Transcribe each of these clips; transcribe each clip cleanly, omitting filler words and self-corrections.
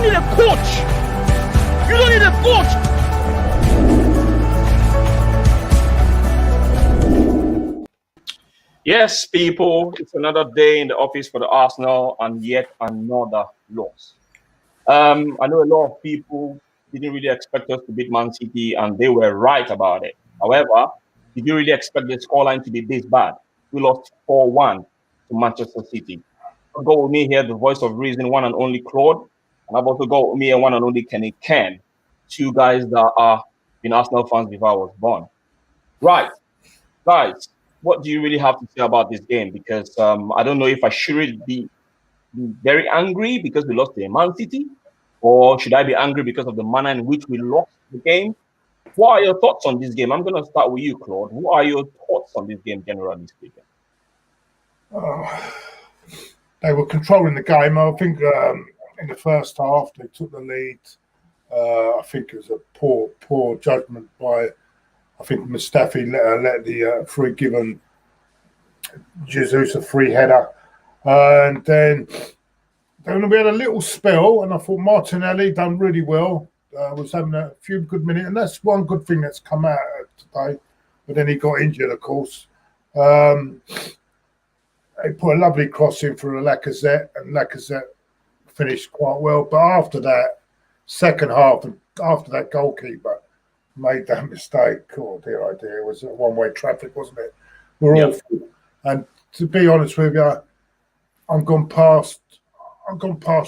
need a coach. You don't need a coach. Yes, people, it's another day in the office for the Arsenal and yet another loss. I know a lot of people didn't really expect us to beat Man City, and they were right about it. However, did you really expect the scoreline to be this bad? We lost 4-1 to Manchester City. I've got with me here the voice of reason, one and only Claude, and I've also got with me one and only Kenny Ken, two guys that are been Arsenal fans before I was born. Right, guys, what do you really have to say about this game? Because I don't know if I should really be very angry because we lost to Man City, or should I be angry because of the manner in which we lost the game? What are your thoughts on this game? I'm going to start with you, Claude. What are your thoughts on this game generally speaking? They were controlling the game. I think in the first half they took the lead. I think it was a poor judgment by, I think Mustafi let the free given Jesus a free header. And then we had a little spell, and I thought Martinelli done really well. Was having a few good minutes, and that's one good thing that's come out today. But then he got injured, of course. They put a lovely cross in for a Lacazette, and Lacazette finished quite well. But after that, second half, after that goalkeeper made that mistake, oh dear, it was a one-way traffic, wasn't it? We're awful. And to be honest with you, I'm gone past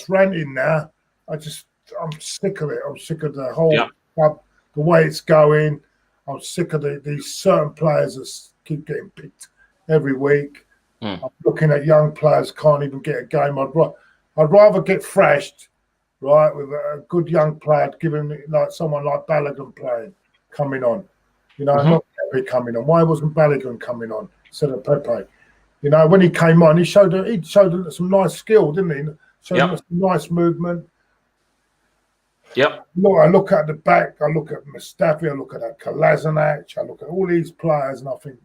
ranting now. I'm sick of it. I'm sick of the whole club, the way it's going. I'm sick of these certain players that keep getting picked every week. I'm looking at young players can't even get a game. I'd rather get thrashed, right, with a good young player, giving me like someone like Balogun coming on. You know, not Pepe coming on. Why wasn't Balogun coming on instead of Pepe? You know, when he came on, he showed some nice skill, didn't he? Showed some nice movement. Yep. Look, I look at the back. I look at Mustafi. I look at that Kolasinac. I look at all these players, and I think,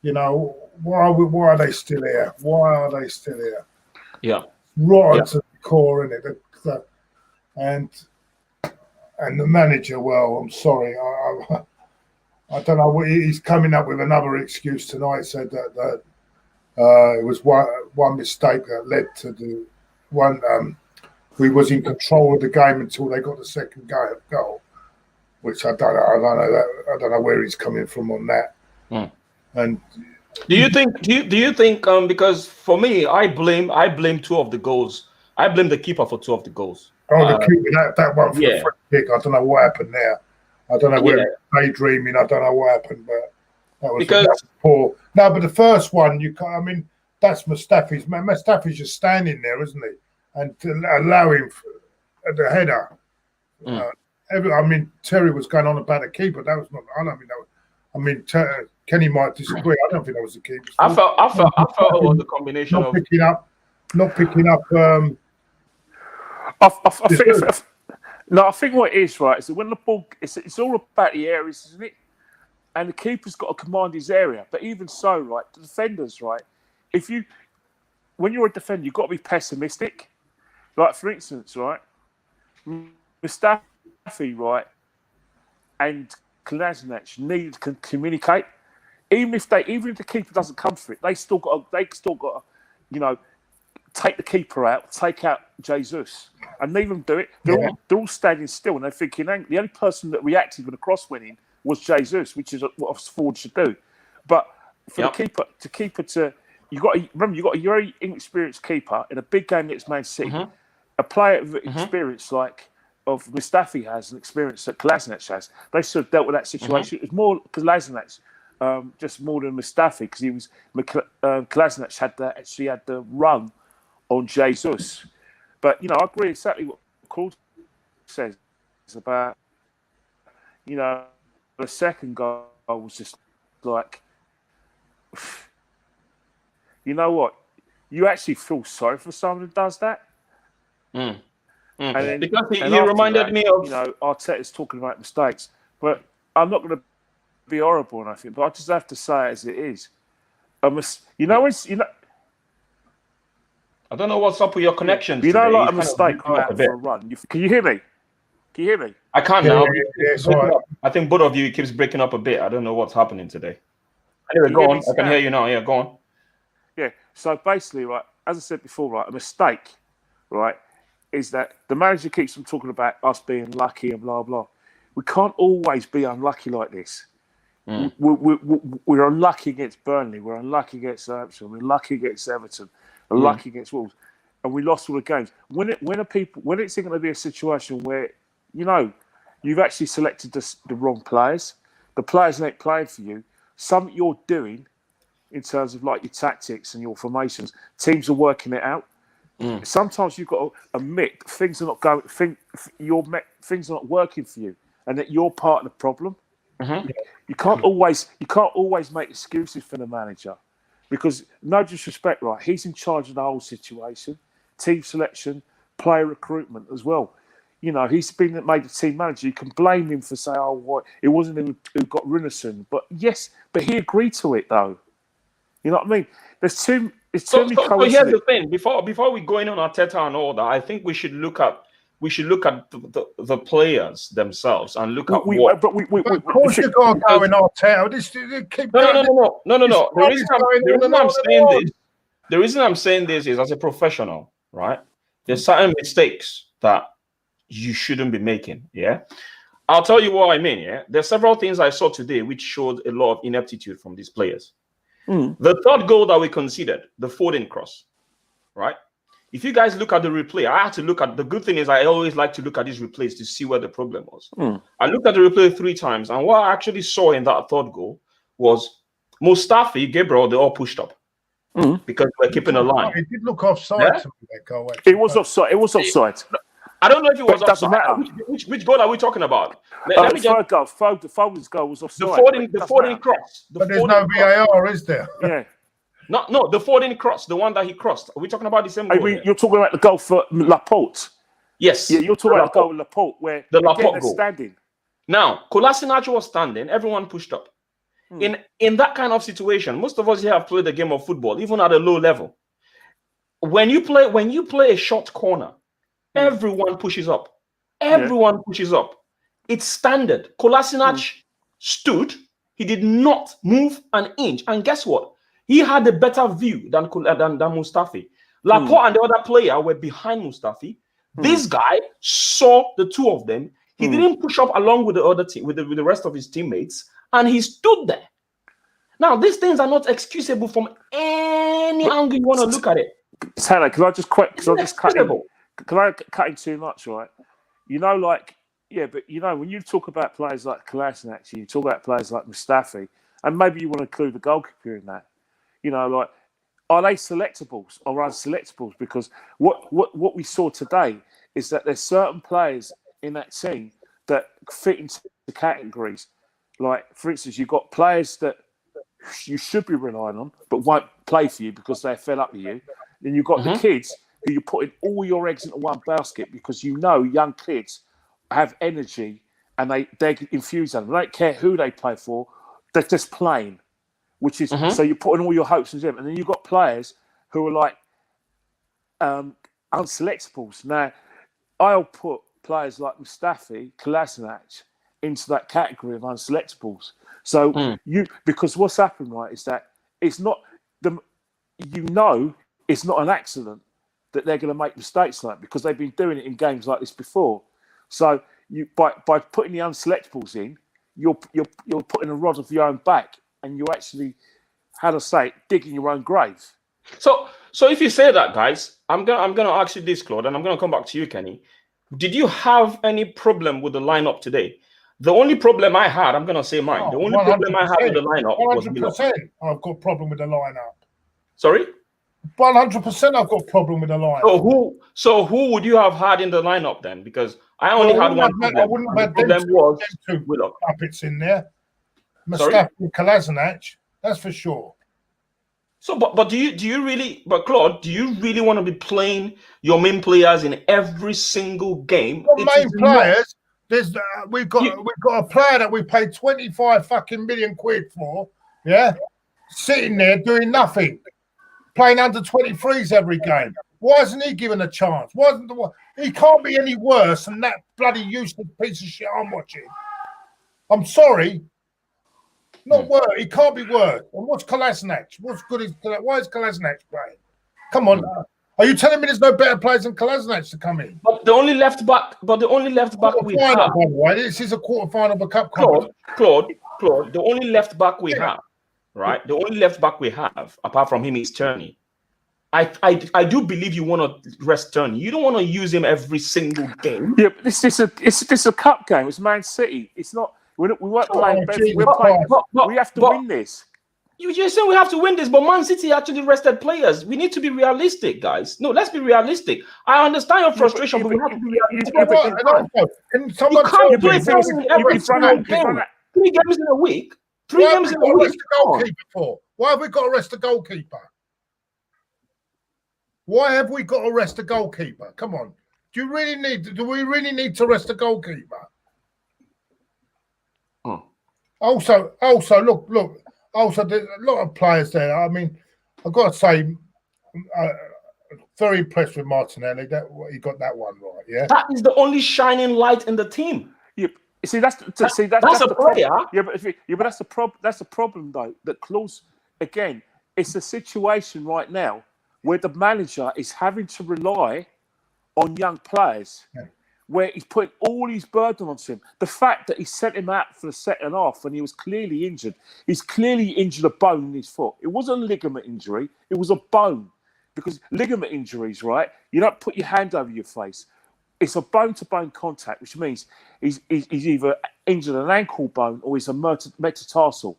you know, why are they still here? Why are they still here? Yeah. Right to the core, innit? And the manager. Well, I'm sorry. I don't know. He's coming up with another excuse tonight. Said that it was one mistake that led to the one. We was in control of the game until they got the second goal, which I don't know where he's coming from on that. And do you think because for me, I blame two of the goals. I blame the keeper for two of the goals. Oh, the keeper, that one for the free kick. I don't know what happened there. I don't know where daydreaming. I don't know what happened, but that was poor. No, but the first one, you can't. I mean, that's Mustafi's. Mustafi's just standing there, isn't he? And to allow him the header. I mean, Terry was going on about the keeper. That was not. I don't mean that. I mean, Kenny might disagree. I don't think that was the keeper. I felt it was a combination not picking up. I think what it is, right, is that when the ball, it's all about the areas, isn't it? And the keeper's got to command his area. But even so, right, the defenders, right, when you're a defender, you've got to be pessimistic. Like, for instance, right, Mustafi, right, and Kolasinac need to communicate. Even if the keeper doesn't come for it, they still got to, you know, take the keeper out, take out Jesus, and leave them do it. They're all standing still, and they're thinking the only person that reacted when the cross went in was Jesus, which is what a forward should do. But for the keeper, you've got a very inexperienced keeper in a big game against Man City, a player of experience like of Mustafi has, and experience that Kolasinac has. They sort of dealt with that situation. It was more Kolasinac, just more than Mustafi, because he was Kolasinac had the run on Jesus. But, you know, I agree exactly what Claude says about, you know, the second goal was just like, you know what? You actually feel sorry for someone who does that. And then, because he reminded me of, you know, Arteta's talking about mistakes, but I'm not going to be horrible or nothing, but I just have to say it as it is. I don't know what's up with your connection. You know, today. like a It's mistake kind go of out for a run. Can you hear me? Can you hear me? I can't Yeah, now. yeah, it's all right. I think both of you keeps breaking up a bit. I don't know what's happening today. Anyway, Can you go hear on. me I can now? hear you now. Yeah, go on. Yeah. So basically, right, as I said before, right, a mistake, right, is that the manager keeps on talking about us being lucky and blah blah. We can't always be unlucky like this. We're unlucky against Burnley. We're unlucky against Southampton. We're lucky against Everton. We're lucky against Wolves, and we lost all the games. When it's going to be a situation where you've actually selected the wrong players, the players ain't playing for you. Something you're doing in terms of like your tactics and your formations, teams are working it out. Sometimes you've got to admit things are not going. Things are not working for you, and that you're part of the problem. You can't always make excuses for the manager, because no disrespect, right? He's in charge of the whole situation, team selection, player recruitment as well. You know, he's been made a team manager. You can blame him for saying, "Oh, what? It wasn't him who got Rinnerson," but he agreed to it though. You know what I mean? There's too many So here's the thing. Before we go in on Arteta and all that, I think we should look at the players themselves and look at what. But of course you got to go in Arteta. No. The reason I'm saying this is, as a professional, right? There's certain mistakes that you shouldn't be making. Yeah, I'll tell you what I mean. Yeah, there's several things I saw today which showed a lot of ineptitude from these players. The third goal that we conceded, the Foden cross, right? If you guys look at the replay, I had to look at. The good thing is I always like to look at these replays to see where the problem was. I looked at the replay 3 times, and what I actually saw in that third goal was Mustafi, Gabriel, they all pushed up because we're keeping a line. It did look offside to me, that goal. It was offside. It was offside. I don't know if it was But it doesn't offside. matter. Which goal are we talking about? Let me just. Foden's goal was offside. The Foden cross. But there's no VAR, is there? Yeah. No, the Foden cross, the one that he crossed. Are we talking about the same goal? You're talking about the goal for Laporte. Yes. Yeah, you're talking about the goal with Laporte where the Laporte goal. Standing. Now, Kolasinac was standing. Everyone pushed up. In that kind of situation, most of us here have played the game of football, even at a low level. When you play a short corner, everyone pushes up. Everyone pushes up. It's standard. Kolasinac stood. He did not move an inch. And guess what? He had a better view than Mustafi. Laporte and the other player were behind Mustafi. This guy saw the two of them. He didn't push up along with the other team, with the rest of his teammates, and he stood there. Now, these things are not excusable from any angle you want to look at it. Tade, can I just cut in? Can I cut in too much, right? You know, like, yeah, but you know, when you talk about players like Kolasinac, you talk about players like Mustafi, and maybe you want to include the goalkeeper in that. You know, like, are they selectables or unselectables? Because what we saw today is that there's certain players in that team that fit into the categories. Like, for instance, you've got players that you should be relying on, but won't play for you because they're fed up with you. Then you've got the kids who you're putting all your eggs into one basket because you know young kids have energy and they infuse them. They don't care who they play for; they're just playing. Which is so you're putting all your hopes in them, and then you've got players who are like unselectables. Now, I'll put players like Mustafi, Kolasinac into that category of unselectables. So because what's happened, right, is that it's not it's not an accident that they're going to make mistakes like, because they've been doing it in games like this before. So you by putting the unselectables in, you're putting a rod of your own back, and you're actually, how to say it, digging your own grave. So if you say that, guys, I'm gonna ask you this, Claude, and I'm gonna come back to you, Kenny. Did you have any problem with the lineup today? The only problem I had, I'm gonna say mine. The only problem I had with the lineup was 100%. I've got a problem with the lineup. Sorry? 100%. I've got a problem with the lineup. So who would you have had in the lineup then? Because I only had one problem. I wouldn't have had them two puppets in there. Mustafi and Kolasinac, that's for sure. So, but do you really, but Claude, do you really want to be playing your main players in every single game? Main players. There's we've got a player that we paid 25 fucking million quid for, yeah, sitting there doing nothing, playing under 23s every game. Why isn't he given a chance? Why isn't he can't be any worse than that bloody useless piece of shit I'm watching. I'm sorry. Not worse. He can't be worse. And what's Kolasinac? What's good is why is Kolasinac playing? Come on. Are you telling me there's no better players than Kolasinac to come in? But the only left back we have. By the way, this is a quarterfinal of a cup. Claude, the only left back we have, right? The only left back we have, apart from him, is Turney. I do believe you want to rest Turney. You don't want to use him every single game. Yeah, but this is a cup game. It's Man City. It's not. We weren't playing. We have to win this. You're saying we have to win this, but Man City actually rested players. We need to be realistic, guys. No, let's be realistic. I understand your frustration, but we have to be realistic. You can't play 3 games in a week. 3 games in a week. Why have we got to arrest the goalkeeper? Why have we got to arrest the goalkeeper? Come on. Do we really need to arrest the goalkeeper? Also, look. Also, there's a lot of players there. I mean, I've got to say, very impressed with Martinelli. That he got that one right. Yeah, that is the only shining light in the team. Yeah, see that's a player. Yeah, but that's the problem. That's the problem, though. That Claude, again, it's a situation right now where the manager is having to rely on young players. Yeah. Where he's putting all his burden onto him. The fact that he sent him out for the second half when he was clearly injured. He's clearly injured a bone in his foot. It wasn't a ligament injury. It was a bone. Because ligament injuries, right? You don't put your hand over your face. It's a bone-to-bone contact, which means he's either injured an ankle bone or he's a metatarsal.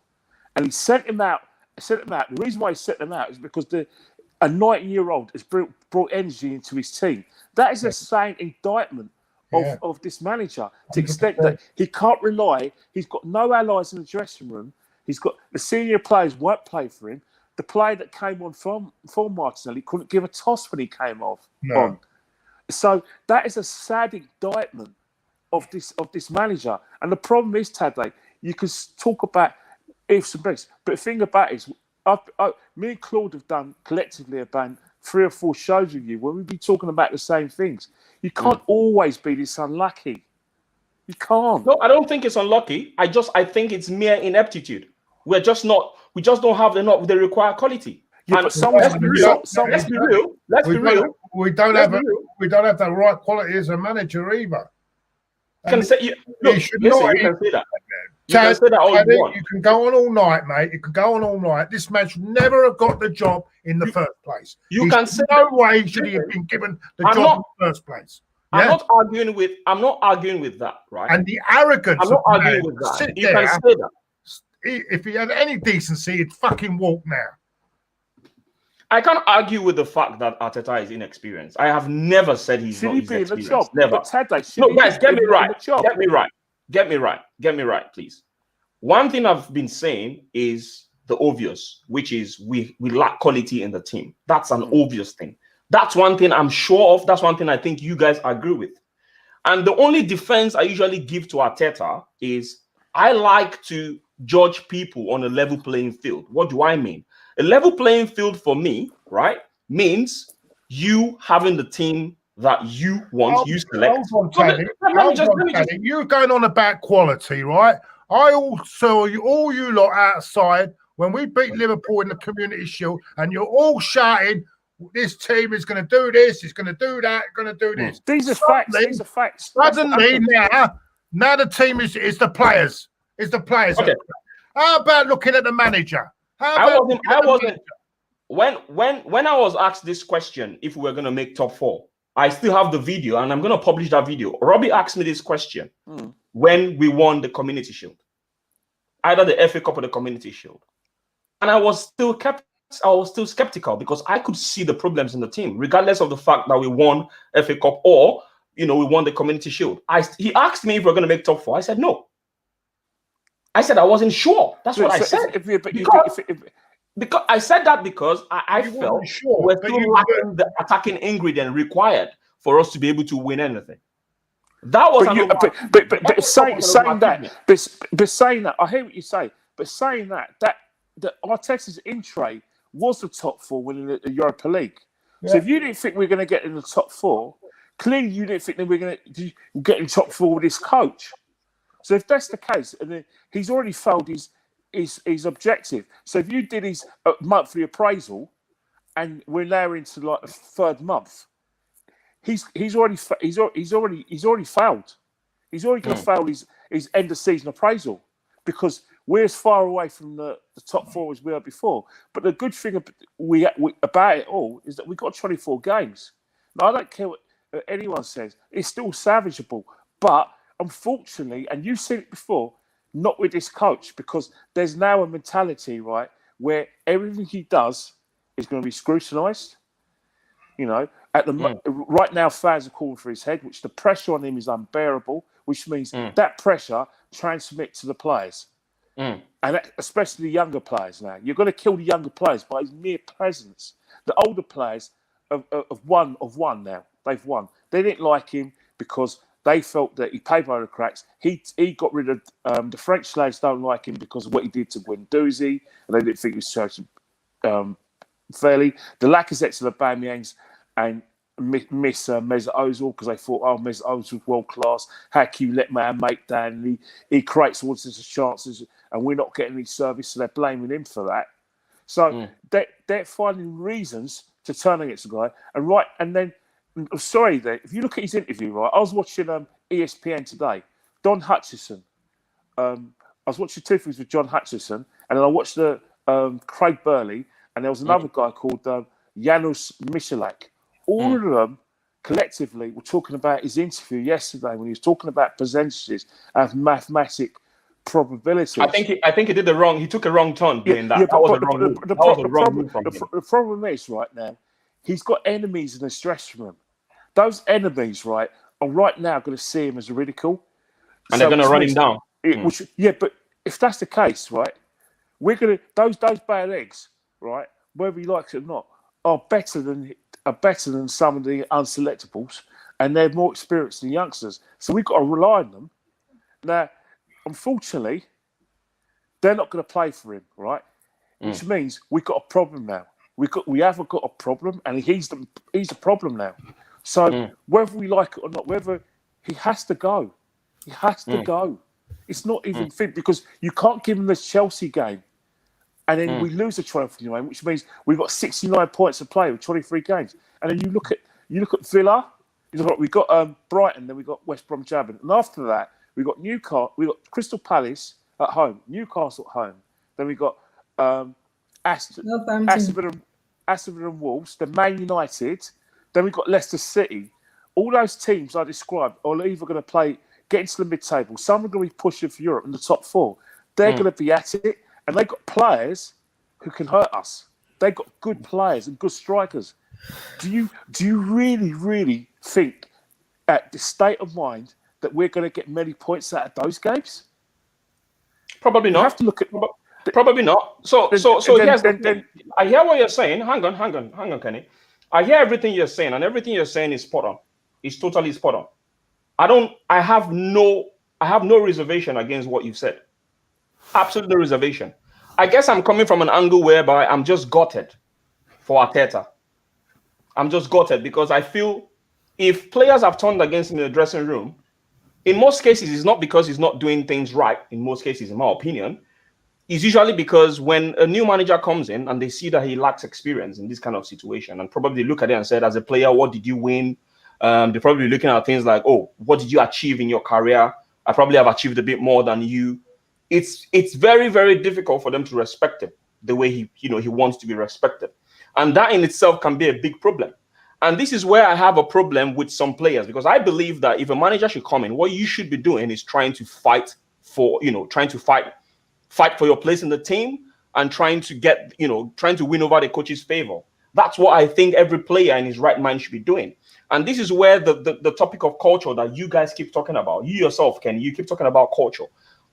And he sent him out. The reason why he sent him out is because a 19-year-old has brought energy into his team. That is a sad indictment of this manager, to the extent that he can't rely. He's got no allies in the dressing room. He's got the senior players won't play for him. The player that came on from Martinelli couldn't give a toss when he came on. So that is a sad indictment of this manager. And the problem is, Tade, you can talk about ifs and buts, but the thing about it is, me and Claude have done collectively about 3 or 4 shows with you when we've been talking about the same things. You can't always be this unlucky. You can't. No, I don't think it's unlucky. I think it's mere ineptitude. We just don't have the required quality. Yeah, but let's be real. We don't have the right quality as a manager either. You can say that. You can go on all night, mate. You can go on all night. This man should never have got the job in the first place. No way should he have been given the job in the first place. Yeah? I'm not arguing with that, right? And the arrogance. I'm not arguing with that. You can say that. If he had any decency, he'd fucking walk now. I can't argue with the fact that Arteta is inexperienced. I have never said he's not experienced. Never. No, guys, get me right, please. One thing I've been saying is the obvious, which is we lack quality in the team. That's an obvious thing. That's one thing I'm sure of. That's one thing I think you guys agree with. And the only defense I usually give to Arteta is I like to judge people on a level playing field. What do I mean? A level playing field for me, right, means you having the team that you want, you select. You're going on about quality, right? I all saw you, all you lot outside when we beat Liverpool in the Community Shield, and you're all shouting, this team is going to do this, it's going to do that, going to do this. These are facts. These are facts. Suddenly now the team is the players. It's the players. Okay. How about looking at the manager? I wasn't. When I was asked this question, if we were going to make top 4, I still have the video, and I'm going to publish that video. Robbie asked me this question when we won the Community Shield, either the FA Cup or the Community Shield, and I was still skeptical because I could see the problems in the team, regardless of the fact that we won FA Cup or we won the Community Shield. He asked me if we're going to make top 4. I said no. I said I wasn't sure. That's what I said. Because I said that because I felt we're still lacking the attacking ingredient required for us to be able to win anything. That was saying that, I hear what you say. But saying that Arteta's in-tray was the top 4 winning the Europa League. So if you didn't think we're going to get in the top 4, clearly you didn't think that we're going to get in top 4 with this coach. So if that's the case, and then he's already failed his objective. So if you did his monthly appraisal, and we're now into like the 3rd month, he's already failed. He's already going to fail his end of season appraisal, because we're as far away from the top 4 as we were before. But the good thing about it all is that we've got 24 games. Now, I don't care what anyone says. It's still salvageable. But unfortunately, and you've seen it before, not with this coach, because there's now a mentality, right, where everything he does is going to be scrutinised. You know, right now, fans are calling for his head, which the pressure on him is unbearable, which means that pressure transmits to the players. And especially the younger players now. You're going to kill the younger players by his mere presence. The older players have won now. They've won. They didn't like him because they felt that he paid by the cracks. He got rid of the French lads don't like him because of what he did to Guendouzi, and they didn't think he was charged fairly. The Lacazettes and the Aubameyangs and miss Mesut Ozil because they thought, oh, Mesut Ozil's world class. How can you let man make that? And he creates all sorts of chances, and we're not getting any service, so they're blaming him for that. So they're finding reasons to turn against the guy. And then, sorry, if you look at his interview, right? I was watching ESPN today. Don Hutchison. I was watching 2 things with John Hutchison, and then I watched the Craig Burley, and there was another guy called Janusz Michalak. All of them collectively were talking about his interview yesterday when he was talking about percentages of mathematic probabilities. I think he did the wrong. He took a wrong turn doing that. That was a wrong move. The problem is right now, he's got enemies in the dressing room. Those enemies, right, are right now going to see him as a ridicule, and they're going to run him down. But if that's the case, right, we're going to those bad eggs, right, whether he likes it or not, are better than some of the unselectables, and they're more experienced than youngsters. So we've got to rely on them. Now, unfortunately, they're not going to play for him, right? Which means we've got a problem now. We haven't got a problem, and he's the problem now. So whether we like it or not, whether he has to go, go. It's not even fit, because you can't give him this Chelsea game, and then we lose the trophy game, which means we've got 69 points to play with 23 games. And then you look at Villa. We got Brighton, then we got West Bromwich Albion, and after that we got Newcastle, we got Crystal Palace at home, Newcastle at home. Then we got Aston Villa and Wolves, then Man United. Then we got Leicester City. All those teams I described are either going to get into the mid-table. Some are going to be pushing for Europe in the top 4. They're going to be at it. And they've got players who can hurt us. They've got good players and good strikers. Do you really, really think at the state of mind that we're going to get many points out of those games? Probably not. You have to look at... Probably not. So I hear what you're saying. Hang on, Kenny. I hear everything you're saying, and everything you're saying is spot on. It's totally spot on. I have no reservation against what you've said. Absolute no reservation. I guess I'm coming from an angle whereby I'm just gutted for Arteta. I'm just gutted because I feel if players have turned against him in the dressing room, in most cases, it's not because he's not doing things right. In most cases, in my opinion, it's usually because when a new manager comes in and they see that he lacks experience in this kind of situation, and probably look at it and said, as a player, what did you win? They're probably looking at things like, oh, what did you achieve in your career? I probably have achieved a bit more than you. It's very, very difficult for them to respect him the way he wants to be respected. And that in itself can be a big problem. And this is where I have a problem with some players, because I believe that if a manager should come in, what you should be doing is trying to fight for your place in the team and trying to win over the coach's favor. That's what I think every player in his right mind should be doing. And this is where the topic of culture that you guys keep talking about, you yourself, Kenny, you keep talking about culture.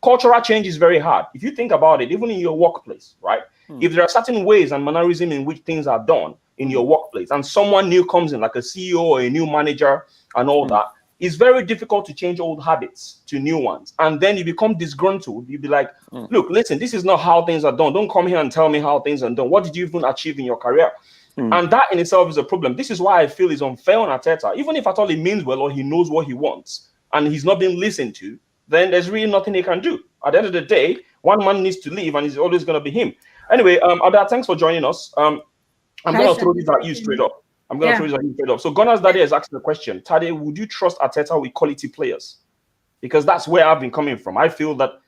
Cultural change is very hard. If you think about it, even in your workplace, right? If there are certain ways and mannerism in which things are done in your workplace, and someone new comes in, like a CEO or a new manager and all that, it's very difficult to change old habits to new ones. And then you become disgruntled. You'll be like, look, listen, this is not how things are done. Don't come here and tell me how things are done. What did you even achieve in your career? And that in itself is a problem. This is why I feel it's unfair on Arteta. Even if at all he means well or he knows what he wants and he's not being listened to, then there's really nothing he can do. At the end of the day, one man needs to leave and it's always going to be him. Anyway, Ada, thanks for joining us. I'm going to throw this at you straight up. So Gunnar's Daddy has asked the question, Tade, would you trust Arteta with quality players? Because that's where I've been coming from. I feel that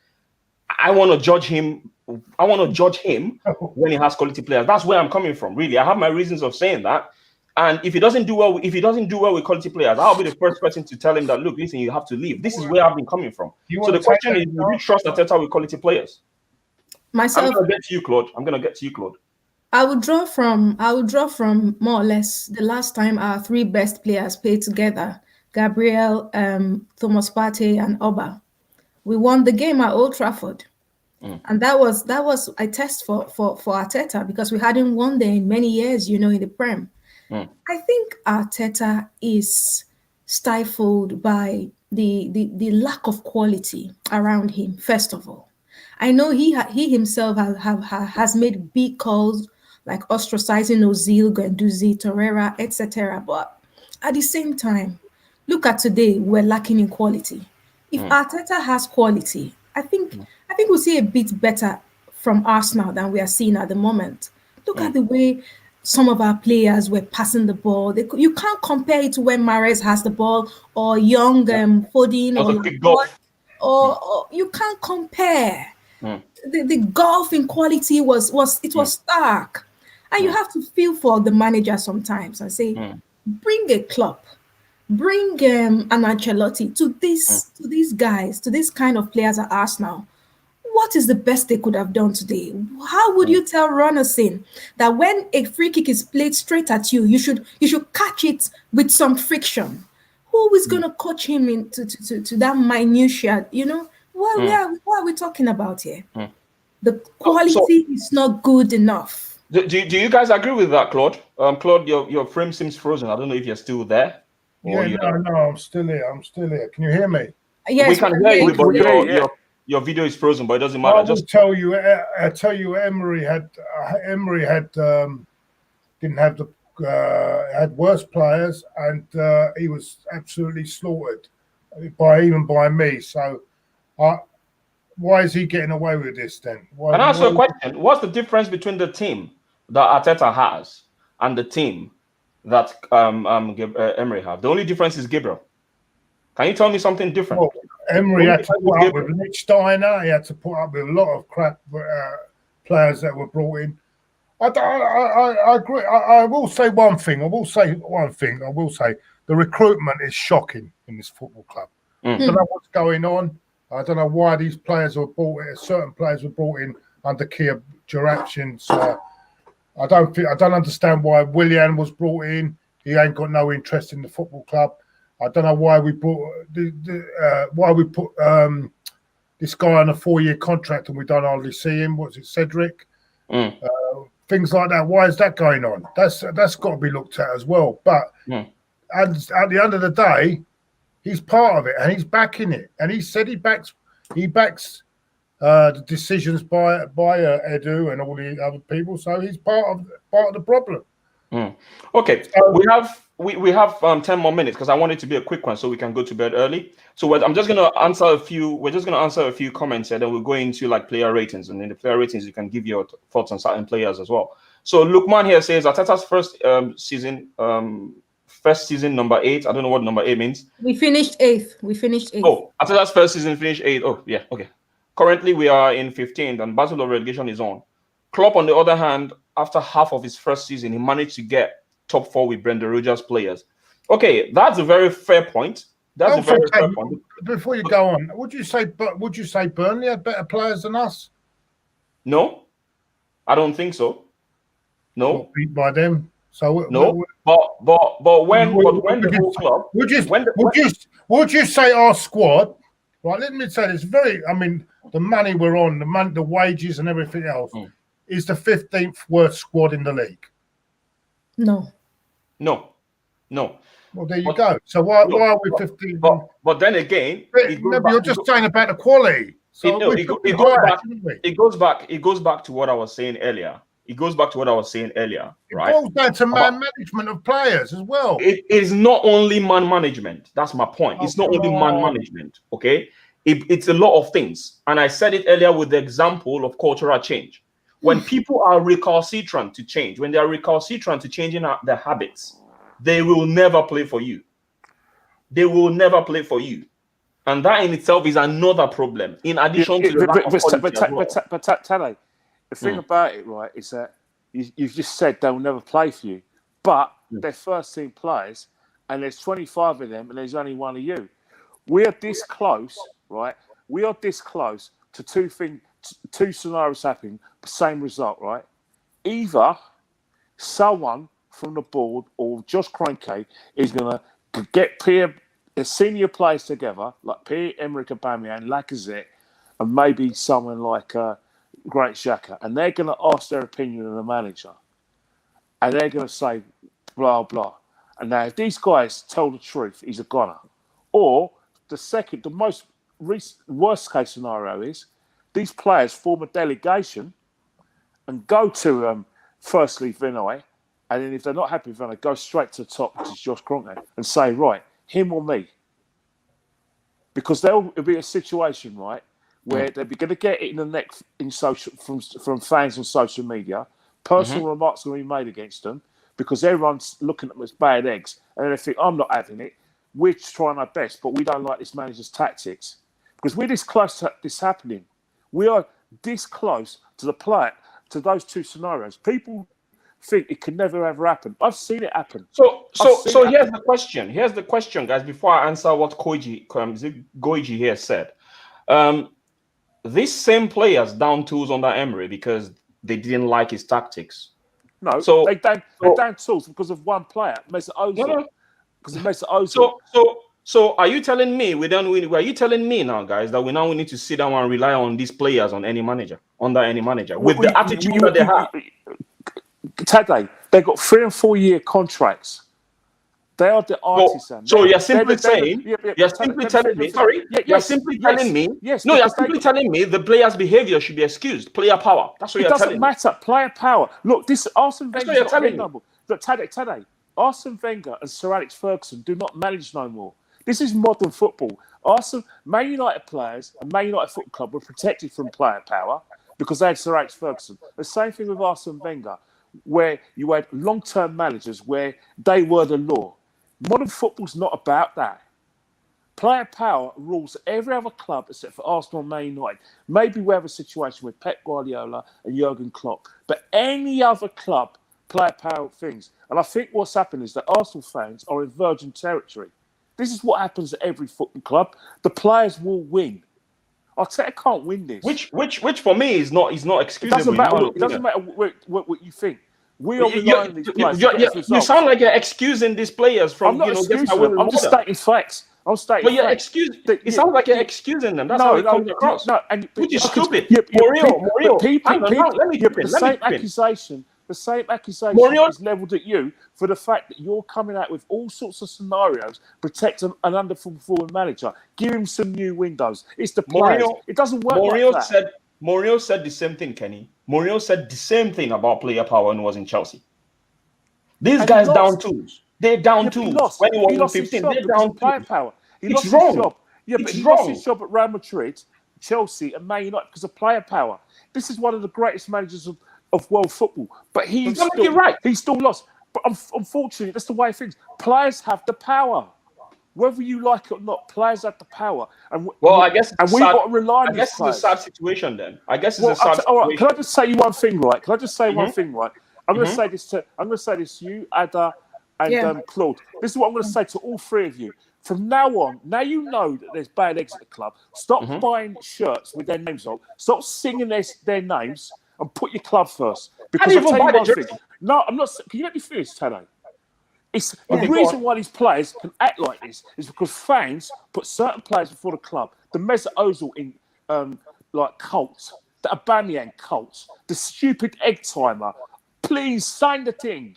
I want to judge him. I want to judge him when he has quality players. That's where I'm coming from. Really, I have my reasons of saying that. And if he doesn't do well, with quality players, I'll be the first person to tell him that, look, listen, you have to leave. This is where I've been coming from. So the question is, would you trust Arteta with quality players? Myself, I'm going to get to you, Claude. I would draw from more or less the last time our three best players played together, Gabriel, Thomas Partey, and Oba. We won the game at Old Trafford. And that was a test for Arteta because we hadn't won there in many years, in the Prem. I think Arteta is stifled by the lack of quality around him, first of all. I know he himself has made big calls like ostracizing Ozil, Guendouzi, Torreira, etc. But at the same time, look at today, we're lacking in quality. If Arteta has quality, I think we'll see a bit better from Arsenal than we are seeing at the moment. Look at the way some of our players were passing the ball. You can't compare it to when Mahrez has the ball or young Foden or you can't compare. The gulf in quality was stark. And you have to feel for the manager sometimes and say, bring a club. Bring an Ancelotti to these guys, to this kind of players at Arsenal. What is the best they could have done today? How would you tell Ronaldson that when a free kick is played straight at you, you should catch it with some friction? Who is going to coach him into to that minutiae? What are we talking about here? The quality is not good enough. Do you guys agree with that, Claude? Claude, your frame seems frozen. I don't know if you're still there. No, I'm still here. Can you hear me? Yes, we can hear you, but your video is frozen, but it doesn't matter. I tell you, Emery didn't have had worse players, and he was absolutely slaughtered by me. So, why is he getting away with this then? Can I ask you a question? What's the difference between the team that Arteta has and the team that Emery have? The only difference is Gabriel. Can you tell me something different? Well, Emery had to put up with Lichtsteiner. He had to put up with a lot of crap players that were brought in. I agree. I will say one thing. I will say the recruitment is shocking in this football club. I don't know what's going on. I don't know why these players were brought in. Certain players were brought in under Kia directions. I don't understand why Willian was brought in. He ain't got no interest in the football club. I don't know why we brought put this guy on a 4-year contract and we don't hardly see him. What's it, Cedric? Things like that. Why is that going on? That's got to be looked at as well. But at the end of the day, he's part of it and he's backing it. And he said he backs the decisions by Edu and all the other people. So he's part of the problem. Okay, so we have 10 more minutes because I want it to be a quick one so we can go to bed early. So I'm just going to answer a few. We're just going to answer a few comments and then we'll go into like player ratings, and in the player ratings you can give your thoughts on certain players as well. So Lukman here says Arteta's first season number 8. I don't know what number 8 means. We finished 8th. Oh, Arteta's first season finished 8th. Oh yeah, okay. Currently we are in 15th and battle of relegation is on. Klopp, on the other hand, after half of his first season, he managed to get top 4 with Brendan Rodgers players. Okay, that's a very fair point. That's a very fair point. Before you go on, would you say Burnley had better players than us? No, I don't think so. No, got beat by them. So no, but when the whole club would you say our squad? Right, let me say this. The money we're on, the wages and everything else. Is the 15th worst squad in the league? No. Well, there you go. So why are we 15th? But then again, you're just saying about the quality. So it goes back to what I was saying earlier. it goes back to what I was saying earlier, right? It boils down to management of players as well. It is not only man management. That's my point. It's not only man management, okay? It's a lot of things. And I said it earlier with the example of cultural change. When people are recalcitrant to change, when they are recalcitrant to changing their habits, they will never play for you. They will never play for you. And that in itself is another problem, in addition to the lack of quality as well. But Tade, the thing about it, right, is that you've just said they will never play for you. But they're first team players, and there's 25 of them, and there's only one of you. We are this close, right? We are this close to two scenarios happening, the same result, right? Either someone from the board or Josh Kroenke is going to get senior players together, like Pierre-Emerick Aubameyang, Lacazette, and maybe someone like Great Xhaka, and they're going to ask their opinion of the manager. And they're going to say, blah, blah. And now, if these guys tell the truth, he's a goner. Or the most worst case scenario is these players form a delegation and go to firstly Vinay, and then if they're not happy with Vinay, go straight to the top, which is Josh Kroenke, and say, right, him or me. Because there'll be a situation, right, where they're going to get it in the neck in from fans on social media. Personal remarks are going to be made against them because everyone's looking at them as bad eggs, and they think, I'm not having it. We're trying our best, but we don't like this manager's tactics. Because we're this close to this happening. We are this close to to those two scenarios. People think it can never ever happen. I've seen it happen. So here's the question. Here's the question, guys. Before I answer what Goiji here said, these same players down tools under Emery because they didn't like his tactics. No, so they down tools because of one player, Mesut Ozil. No. Because of Mesut Ozil. So are you telling me are you telling me now, guys, that we need to sit down and rely on these players on any manager, under any manager, with the attitude that they have? Tade, they got 3 and 4 year contracts. They are the artisans. So you're simply saying, you're simply telling me the player's behavior should be excused. Player power. That's what you're telling me. It doesn't matter. Player power. Look, this Arsene Wenger. That's what you're telling me. Look, Tade, Arsene Wenger and Sir Alex Ferguson do not manage no more. This is modern football. Man United players and Man United Football Club were protected from player power because they had Sir Alex Ferguson. The same thing with Arsene Wenger, where you had long-term managers where they were the law. Modern football's not about that. Player power rules every other club except for Arsenal and Man United. Maybe we have a situation with Pep Guardiola and Jurgen Klopp, but any other club, player power things. And I think what's happened is that Arsenal fans are in virgin territory. This is what happens at every football club. The players will win. Arteta can't win this. Which for me is not excusable. It doesn't matter what you think. We are relying on these players. You sound like you're excusing these players from. I'm not excusing them. I'm just stating facts. But you're excusing. It sounds like you're excusing them. That's how it comes across. Which is stupid. Mourinho. The same accusation is levelled at you for the fact that you're coming out with all sorts of scenarios, protect an underperforming manager, give him some new windows. It's the players. It doesn't work like that. Mourinho said the same thing, Kenny. Mourinho said the same thing about player power when he was in Chelsea. These guys down tools. They're down tools. When he was 15, they're down player power. He lost his job. Yeah, but he lost his job at Real Madrid, Chelsea, and Man United because of player power. This is one of the greatest managers of world football. But he's still lost. But unfortunately, that's the way of things. Players have the power. Whether you like it or not, players have the power. And I guess we've got to rely on these players. It's a sad situation then. I guess it's a sad situation. All right, can I just say one thing, right? I'm going to say this to you, Ada, and Claude. This is what I'm going to say to all three of you. From now on, now you know that there's bad eggs at the club. Stop buying shirts with their names on. Stop singing their names and put your club first. Because I'll tell you one thing. No, I'm not. Can you let me finish, Tade? It's the reason why these players can act like this is because fans put certain players before the club. The Mesut Ozil in cults, the Aubameyang cults, the stupid egg timer. Please sign the thing.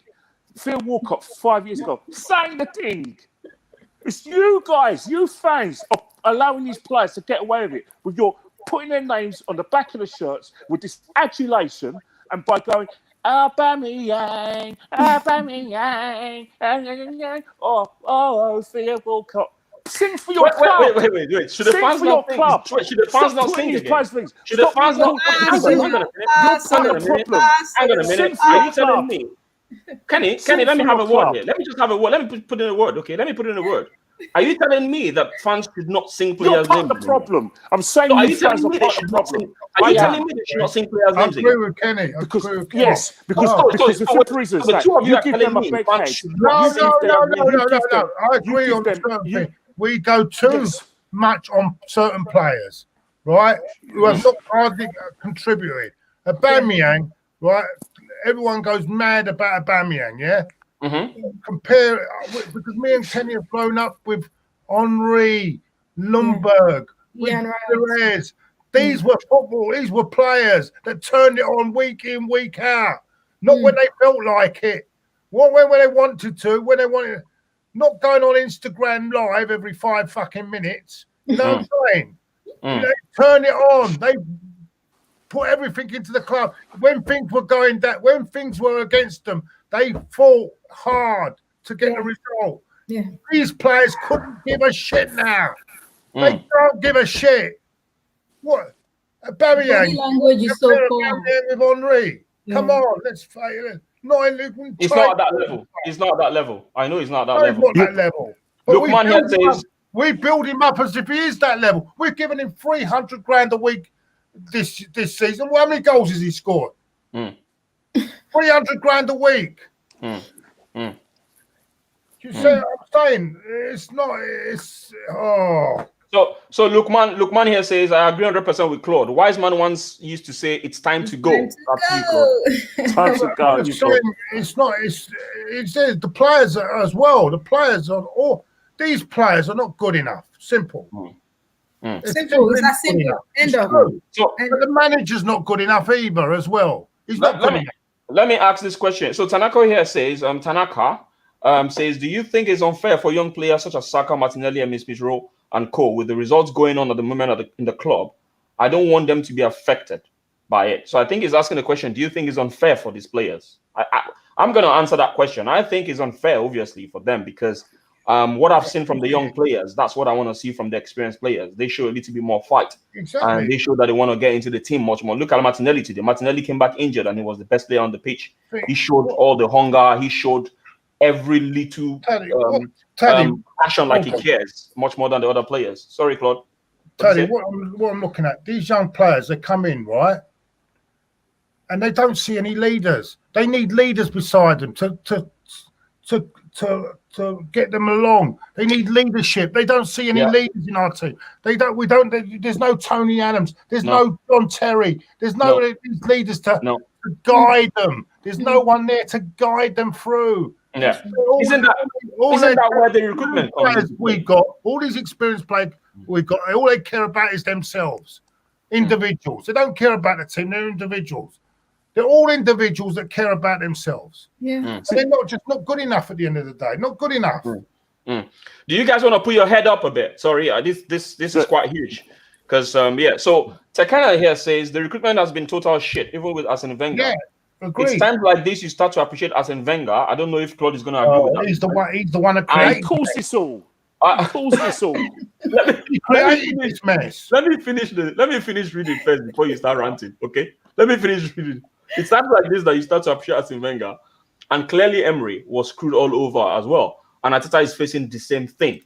Phil Walcott 5 years ago, sign the thing. It's you guys, you fans, are allowing these players to get away with it with your putting their names on the back of the shirts with this adulation and by going, Aubameyang, Aubameyang, oh, the World Cup. Sing for your club. Wait. Should the fans not sing? Should the fans not sing again? Should the fans not? Hang on a minute. Are you telling me? Kenny, let me have a word here. Let me just have a word. Let me put in a word, okay? Let me put in a word. Are you telling me that fans should not sing players' names? You're part of the problem. I'm saying are you you telling me they should not sing? Are you telling me they should not sing players' names? I agree with Kenny. Yes, because the simple reason is that you give them a big head. No. I agree on certain things. We go too much on certain players, right? Who have not hardly contributed. Aubameyang, right? Everyone goes mad about Aubameyang, yeah? Compare because me and Kenny have grown up with Henry, Lundberg, with Perez. These were football. These were players that turned it on week in, week out. Not when they felt like it. When they wanted to. When they wanted. Not going on Instagram live every 5 fucking minutes. You know what I'm saying? They turn it on. They put everything into the club. When things were going down, when things were against them, they fought hard to get the result. Yeah. These players couldn't give a shit now. They don't give a shit. What? Aubameyang. Language is so poor. With Henry. Come on, let's fight. It's not at that level. He's not at that level. I know he's not at that level. He's not that level. Look, man, here says we build him up as if he is that level. We're giving him 300 grand a week this season. Well, how many goals has he scored? 300 grand a week. You see what I'm saying? It's not. It's So Lukman here says I agree 100% with Claude. Wiseman once used to say it's time to go. Time to go. It's not. It's the players as well. The players are all. These players are not good enough. Simple. It's that simple. End of. But the manager's not good enough either as well. He's not good enough. Let me ask this question. So Tanaka here says, says, do you think it's unfair for young players such as Saka, Martinelli, and Smith Rowe and co, with the results going on at the moment in the club? I don't want them to be affected by it. So I think he's asking the question, do you think it's unfair for these players? I'm going to answer that question. I think it's unfair, obviously, for them because what I've seen from the young players, that's what I want to see from the experienced players. They show a little bit more fight. Exactly. And they show that they want to get into the team much more. Look at Martinelli today. Martinelli came back injured and he was the best player on the pitch. He showed all the hunger. He showed every little passion like he cares much more than the other players. Sorry, Claude. Tade, what I'm looking at, these young players, they come in, right? And they don't see any leaders. They need leaders beside them to get them along. They need leadership. They don't see any leaders in our team. There's no Tony Adams. There's no John Terry. There's no these leaders to guide them. There's no one there to guide them through. Yeah. Isn't that where the recruitment comes? We got all these experienced players we got. All they care about is themselves. Individuals. They don't care about the team. They're individuals. They're all individuals that care about themselves. Yeah. And they're not good enough at the end of the day. Not good enough. Do you guys want to put your head up a bit? Sorry, this is quite huge. Because so Takana here says the recruitment has been total shit, even with Arsene Wenger. Yeah. Agreed. It's times like this you start to appreciate Arsene Wenger. I don't know if Claude is going to agree with that. He's the one that created. He caused this all. Let me finish reading first before you start ranting. Okay, let me finish reading. It's times like this that you start to appreciate Arsene Wenger, and clearly Emery was screwed all over as well. And Arteta is facing the same thing.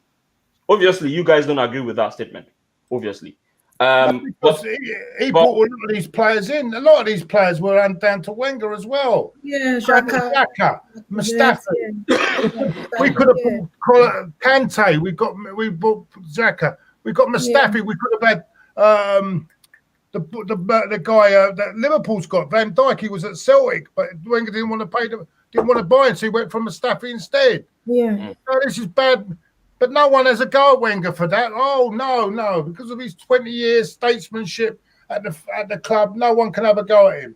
Obviously, you guys don't agree with that statement. Obviously. Because he brought a lot of these players in. A lot of these players were down to Wenger as well. Yeah, Xhaka, Mustafi. We could have brought Kante. We brought Xhaka. We got Mustafi. Yeah. We could have had the guy that Liverpool's got, Van Dijk. He was at Celtic, but Wenger didn't want to buy him, so he went for Mustafi instead. Yeah. So this is bad. But no one has a go at Wenger for that. Oh, no. Because of his 20 years statesmanship at the club, no one can have a go at him.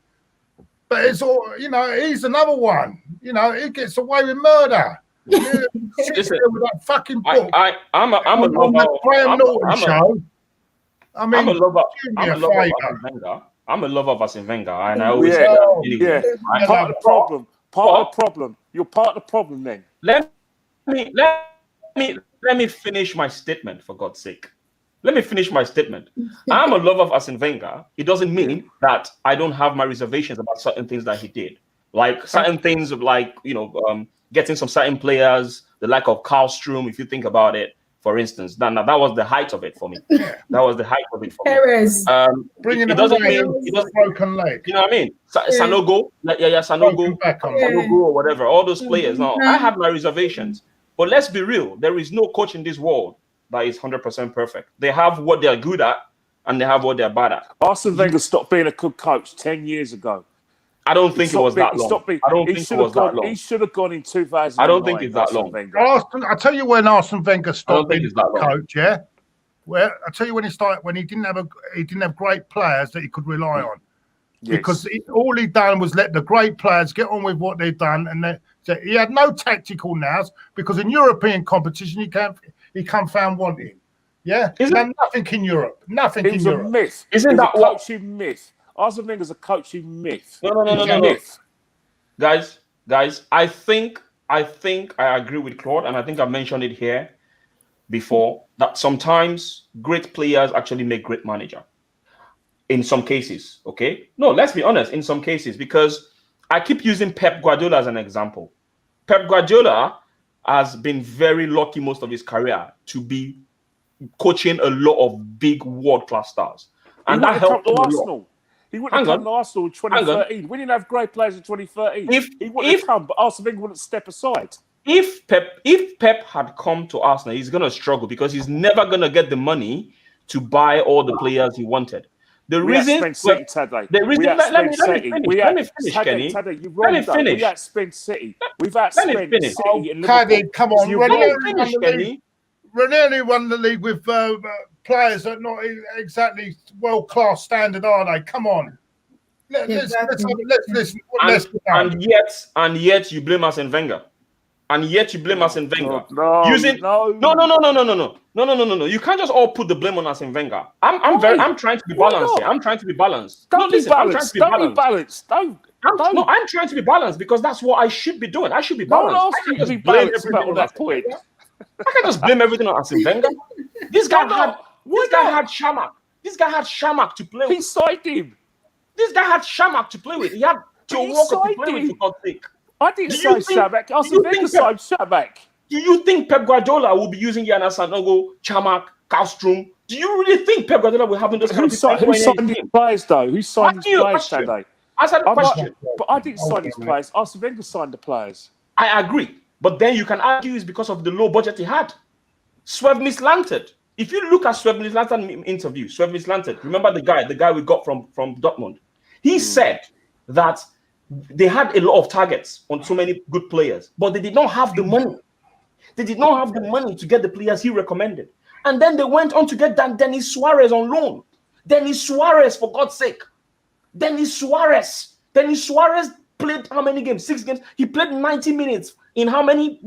But it's all, he's another one. He gets away with murder. Listen, with that fucking book. I'm a lover. Graham Norton show. I mean, I'm a lover of Wenger. I'm a lover of Arsene Wenger, and I always Yeah. say that anyway, Yeah. right? Part of the problem. Part of the problem. You're part of the problem then. Let me finish my statement, for God's sake. Let me finish my statement. I'm a lover of Arsene Wenger. It doesn't mean that I don't have my reservations about certain things that he did. Like certain things of getting some certain players, the like of Karlstrom, if you think about it, for instance. That was the height of it for me. That was the height of it for me. Perez. Bringing It doesn't mean it doesn't, broken leg. you know what I mean? Sanogo, Sanogo, Broken back on Sanogo or whatever, all those players. Now, I have my reservations. But let's be real. There is no coach in this world that is 100% perfect. They have what they're good at, and they have what they're bad at. Arsene Wenger stopped being a good coach 10 years ago. I don't think it was that long. I don't think it was that long. He should have gone in 2009. I don't think it's that long. I tell you when Arsene Wenger stopped being it's that long. coach, yeah. Well, I tell you when he didn't have great players that he could rely on. Yes. Because all he done was let the great players get on with what they've done, and he had no tactical nous because in European competition he can't found wanting. Yeah, nothing in Europe. Nothing in Europe. A myth. Isn't that a coaching myth? Arsene Wenger's a coaching myth. No. Myth. Guys, I think I agree with Claude, and I think I mentioned it here before that sometimes great players actually make great manager. In some cases, okay? No, let's be honest, in some cases, because I keep using Pep Guardiola as an example. Pep Guardiola has been very lucky most of his career to be coaching a lot of big world-class stars. And that helped him a lot. He wouldn't have come to Arsenal in 2013. We didn't have great players in 2013. He wouldn't have come, but Arsene Wenger wouldn't step aside. If Pep had come to Arsenal, he's going to struggle because he's never going to get the money to buy all the players he wanted. The reason, let me finish, Kenny. Tade, you're wrong. Let me finish. We outspent City. We've outspent City in Liverpool. Tade, come on. Kenny. Ranieri won the league with players that are not exactly world-class standard, are they? Come on. Let's listen. And yet you blame Arsene Wenger. And yet you blame Arsene Wenger. No. You can't just all put the blame on Arsene Wenger. I'm trying to be balanced here. I'm trying to be balanced. Don't be balanced. Don't be balanced. No, I'm trying to be balanced because that's what I should be doing. I should be balanced. Don't ask you to be balanced on that point. I can't just blame everything on Arsene Wenger. This guy had Shamak. This guy had Shamak to play with. He signed him. This guy had Shamak to play with. He had Joe Walker to play with, for God's sake. I didn't sign Shamak. Arsene Wenger signed Shamak. Do you think Pep Guardiola will be using Yana Sanogo, Chamak, Karlstrom? Do you really think Pep Guardiola will have those kind of people? Who signed his players, though? Who signed his players today? I said a question. But I didn't sign his players. Arsene Wenger signed the players. I agree. But then you can argue it's because of the low budget he had. Swerve mislanted. If you look at Swerve mislanted interview, Swerve mislanted, remember the guy we got from Dortmund? He said that they had a lot of targets on so many good players, but they did not have the money. They did not have the money to get the players he recommended. And then they went on to get Denis Suarez on loan. Denis Suarez, for God's sake. Denis Suarez played how many games? 6 games. He played 90 minutes in how many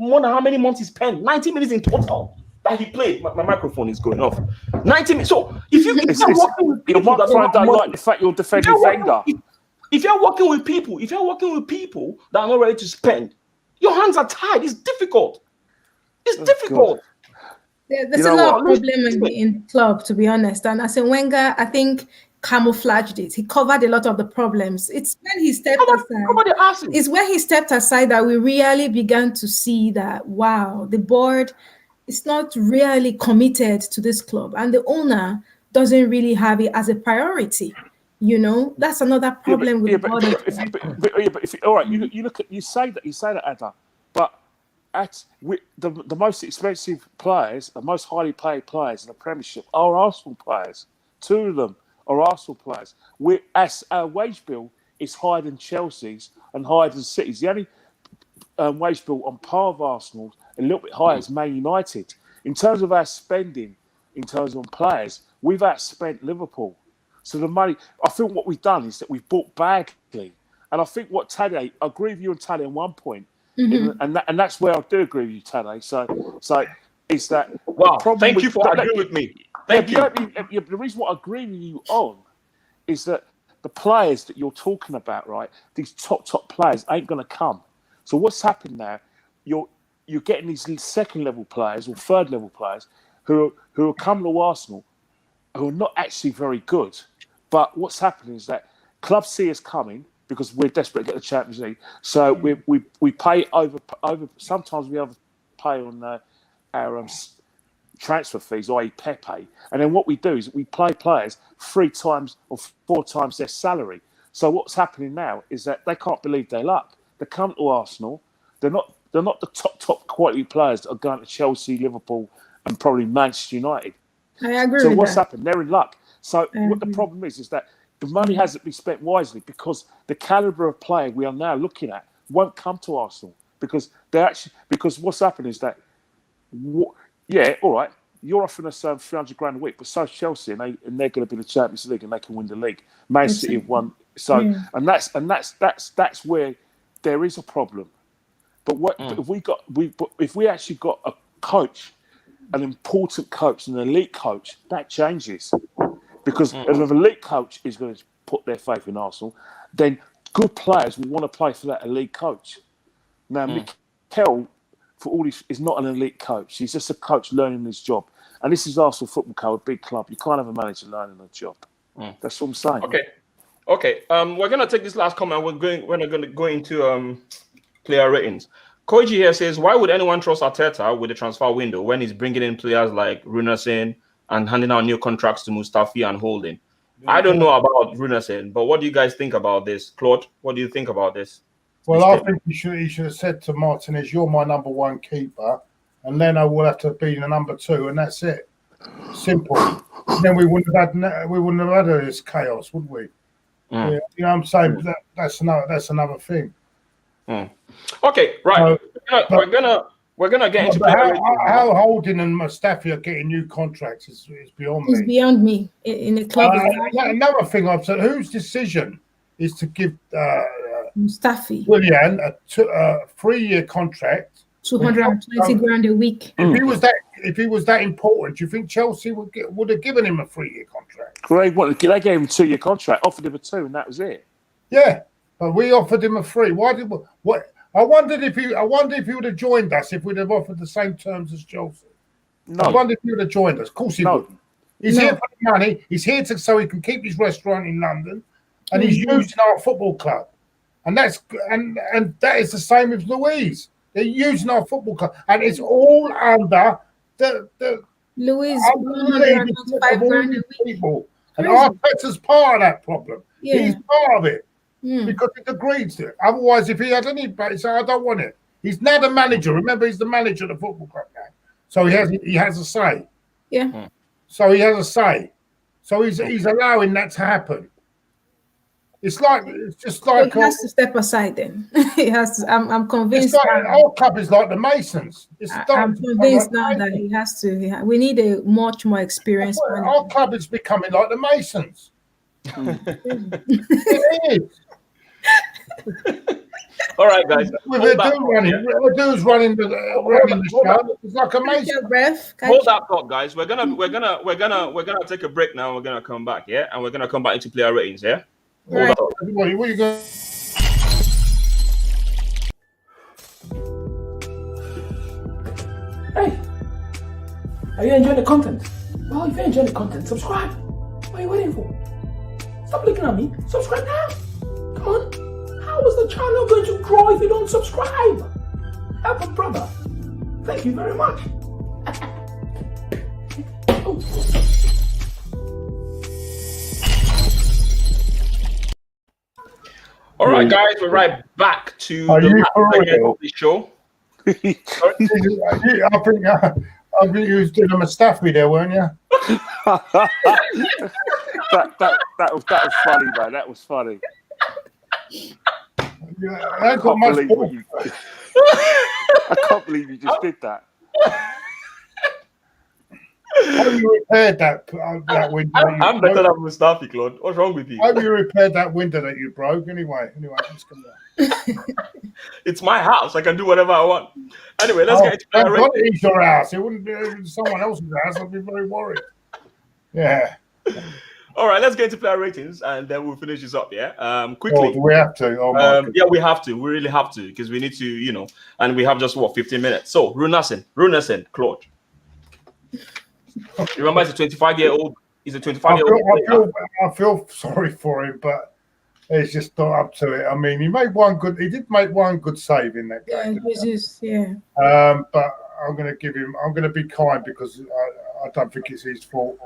months he spent? 90 minutes in total that he played. My microphone is going off. 90 minutes. So if you're working with people that don't like the fact you're defending Wenger. If you're working with people that are not ready to spend, your hands are tied. It's difficult. It's difficult. There's a lot of problem in club, to be honest. And Arsene Wenger, I think, camouflaged it. He covered a lot of the problems. It's when he stepped aside. It's when he stepped aside that we really began to see that, wow, the board is not really committed to this club, and the owner doesn't really have it as a priority. You know, that's another problem with the board. All right, you look at you say that, Ada, but the most expensive players, the most highly paid players in the Premiership are Arsenal players. 2 of them are Arsenal players. Our wage bill is higher than Chelsea's and higher than City's. The only wage bill on par of Arsenal's, a little bit higher, is Man United. In terms of our spending, in terms of players, we've outspent Liverpool. So the money, I think what we've done is that we've bought badly. And I think what Tade, I agree with you on Tade on one point, and that's where I do agree with you, Tade. So it's that. Wow, thank you for agreeing with me. Thank you. The reason why I agree with you on is that the players that you're talking about, right? These top players ain't going to come. So what's happened now? You're getting these second level players or third level players who are coming to Arsenal who are not actually very good. But what's happening is that clubs see us coming because we're desperate to get the Champions League. So we pay over. Sometimes we overpay on our transfer fees, i.e. Pepe. And then what we do is we play players 3 times or 4 times their salary. So what's happening now is that they can't believe their luck. They come to Arsenal. They're not the top quality players that are going to Chelsea, Liverpool, and probably Manchester United. I agree. So with what's that. happened? They're in luck. So what the problem is that the money hasn't been spent wisely because the caliber of player we are now looking at won't come to Arsenal because what's happened is that all right, you're offering us $300 a week, but so's Chelsea, and they're going to be the Champions League and they can win the league. Man City have won, so and that's where there is a problem. But if we actually got a coach, an important coach, an elite coach, that changes. Because if an elite coach is going to put their faith in Arsenal, then good players will want to play for that elite coach. Now, Mikel, for all this, is not an elite coach. He's just a coach learning his job. And this is Arsenal Football Club, a big club. You can't have a manager learning a job. That's what I'm saying. Okay. We're gonna take this last comment. We're gonna go into player ratings. Koji here says, why would anyone trust Arteta with the transfer window when he's bringing in players like Runarsson and handing out new contracts to Mustafi and Holding? I don't know about Runarsson, but what do you guys think about this? Claude, what do you think about this? Well, I think he should have said to Martinez, "You're my number 1 keeper, and Leno will have to be the number 2, and that's it. Simple." Then we wouldn't have had this chaos, would we? Yeah, you know what I'm saying? That's another thing. Okay, right. We're gonna get into how Holding and Mustafi are getting new contracts is beyond me. It's beyond me in the club. Another thing I've said: whose decision is to give Mustafi Willian a 3-year contract, 220 grand a week? If he was that important, do you think Chelsea would have given him a 3-year contract? They gave him a 2-year contract, offered him a 2, and that was it. Yeah, but we offered him a 3. I wondered if he would have joined us if we'd have offered the same terms as Chelsea. No. I wonder if he would have joined us. Of course he wouldn't. He's here for the money. He's here so he can keep his restaurant in London, and he's using our football club. And that is the same with Louise. They're using our football club, and it's all under the Louise 105 grand a week. People. And Arteta's part of that problem. Yeah. He's part of it. Because he agreed to it. Otherwise, if he had any, he said, I don't want it. He's now the manager. Remember, he's the manager of the football club now. So he has a say. Yeah. So he has a say. So he's allowing that to happen. It's just like he has to step aside then. He has to, I'm convinced. Our club is like the Masons. I'm convinced now that he has to. We need a much more experienced manager. Our club is becoming like the Masons. It is. All right, guys. With Edu's running the show. It's like a Mason. Hold that thought, guys. We're gonna take a break now. We're gonna come back, and we're gonna come back into player ratings, Hold that thought. What are you going? Hey, are you enjoying the content? Well, if you're enjoying the content, subscribe. What are you waiting for? Stop looking at me. Subscribe now. Come on. How is the channel going to grow if you don't subscribe? Help a brother. Thank you very much. All right, guys, we're right back to the show. I think you was doing a Mustafi there, weren't you? that was funny, man. That was funny. I can't believe you just did that. How you repaired that window? I'm better than Mustafi, Claude. What's wrong with you? How you repaired that window that you broke? Anyway, just come down. It's my house. I can do whatever I want. Anyway, let's get into it's your house. It wouldn't be someone else's house. I'd be very worried. Yeah. All right, let's get into player ratings, and then we'll finish this up. Yeah. Oh, Quickly. do we have to? Oh my God. Yeah, we have to. We really have to because we need to, you know, and we have just 15 minutes. So, Runasen, Claude. Remember, he's a 25-year-old. He's a 25-year-old. I feel sorry for him, but it's just not up to it. I mean, he did make one good save in that game. Yeah. But I'm going to be kind because I don't think it's his fault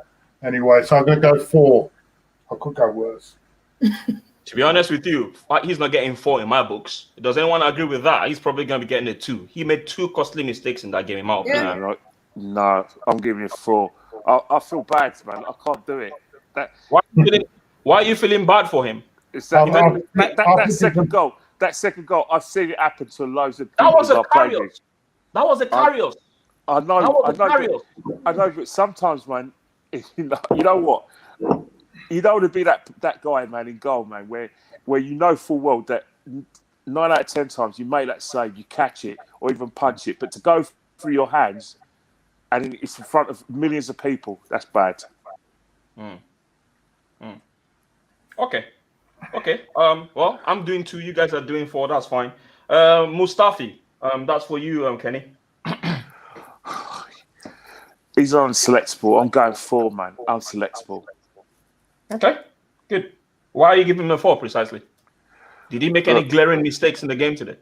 anyway. So I'm going to go 4. I could go worse. To be honest with you, he's not getting 4 in my books. Does anyone agree with that? He's probably going to be getting a 2. He made 2 costly mistakes in that game, in my opinion. No, I'm giving it 4. I feel bad, man. I can't do it. Why are you feeling bad for him? It's that second goal. That second goal, I've seen it happen to loads of people. That was a Karius. That was a Karius. I know, but sometimes, man, you know what? You don't want to be that guy, man, in goal, man, where you know full well that 9 out of 10 times you make that save, you catch it, or even punch it, but to go through your hands and it's in front of millions of people, that's bad. Okay. Well, I'm doing 2. You guys are doing 4. That's fine. Mustafi. That's for you, Kenny. He's unselectable. I'm going 4, man. Unselectable. Okay, good. Why are you giving him a 4 precisely? Did he make any glaring mistakes in the game today?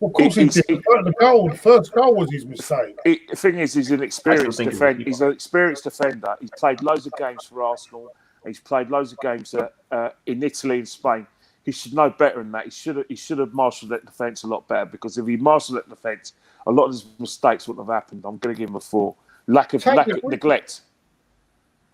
Of course he did. The first goal was his mistake. The thing is, he's an experienced defender. He's an experienced defender. He's played loads of games for Arsenal. He's played loads of games in Italy and Spain. He should know better than that. He should have marshalled that defence a lot better, because if he marshalled that defence, a lot of his mistakes wouldn't have happened. I'm going to give him a 4. Lack of neglect.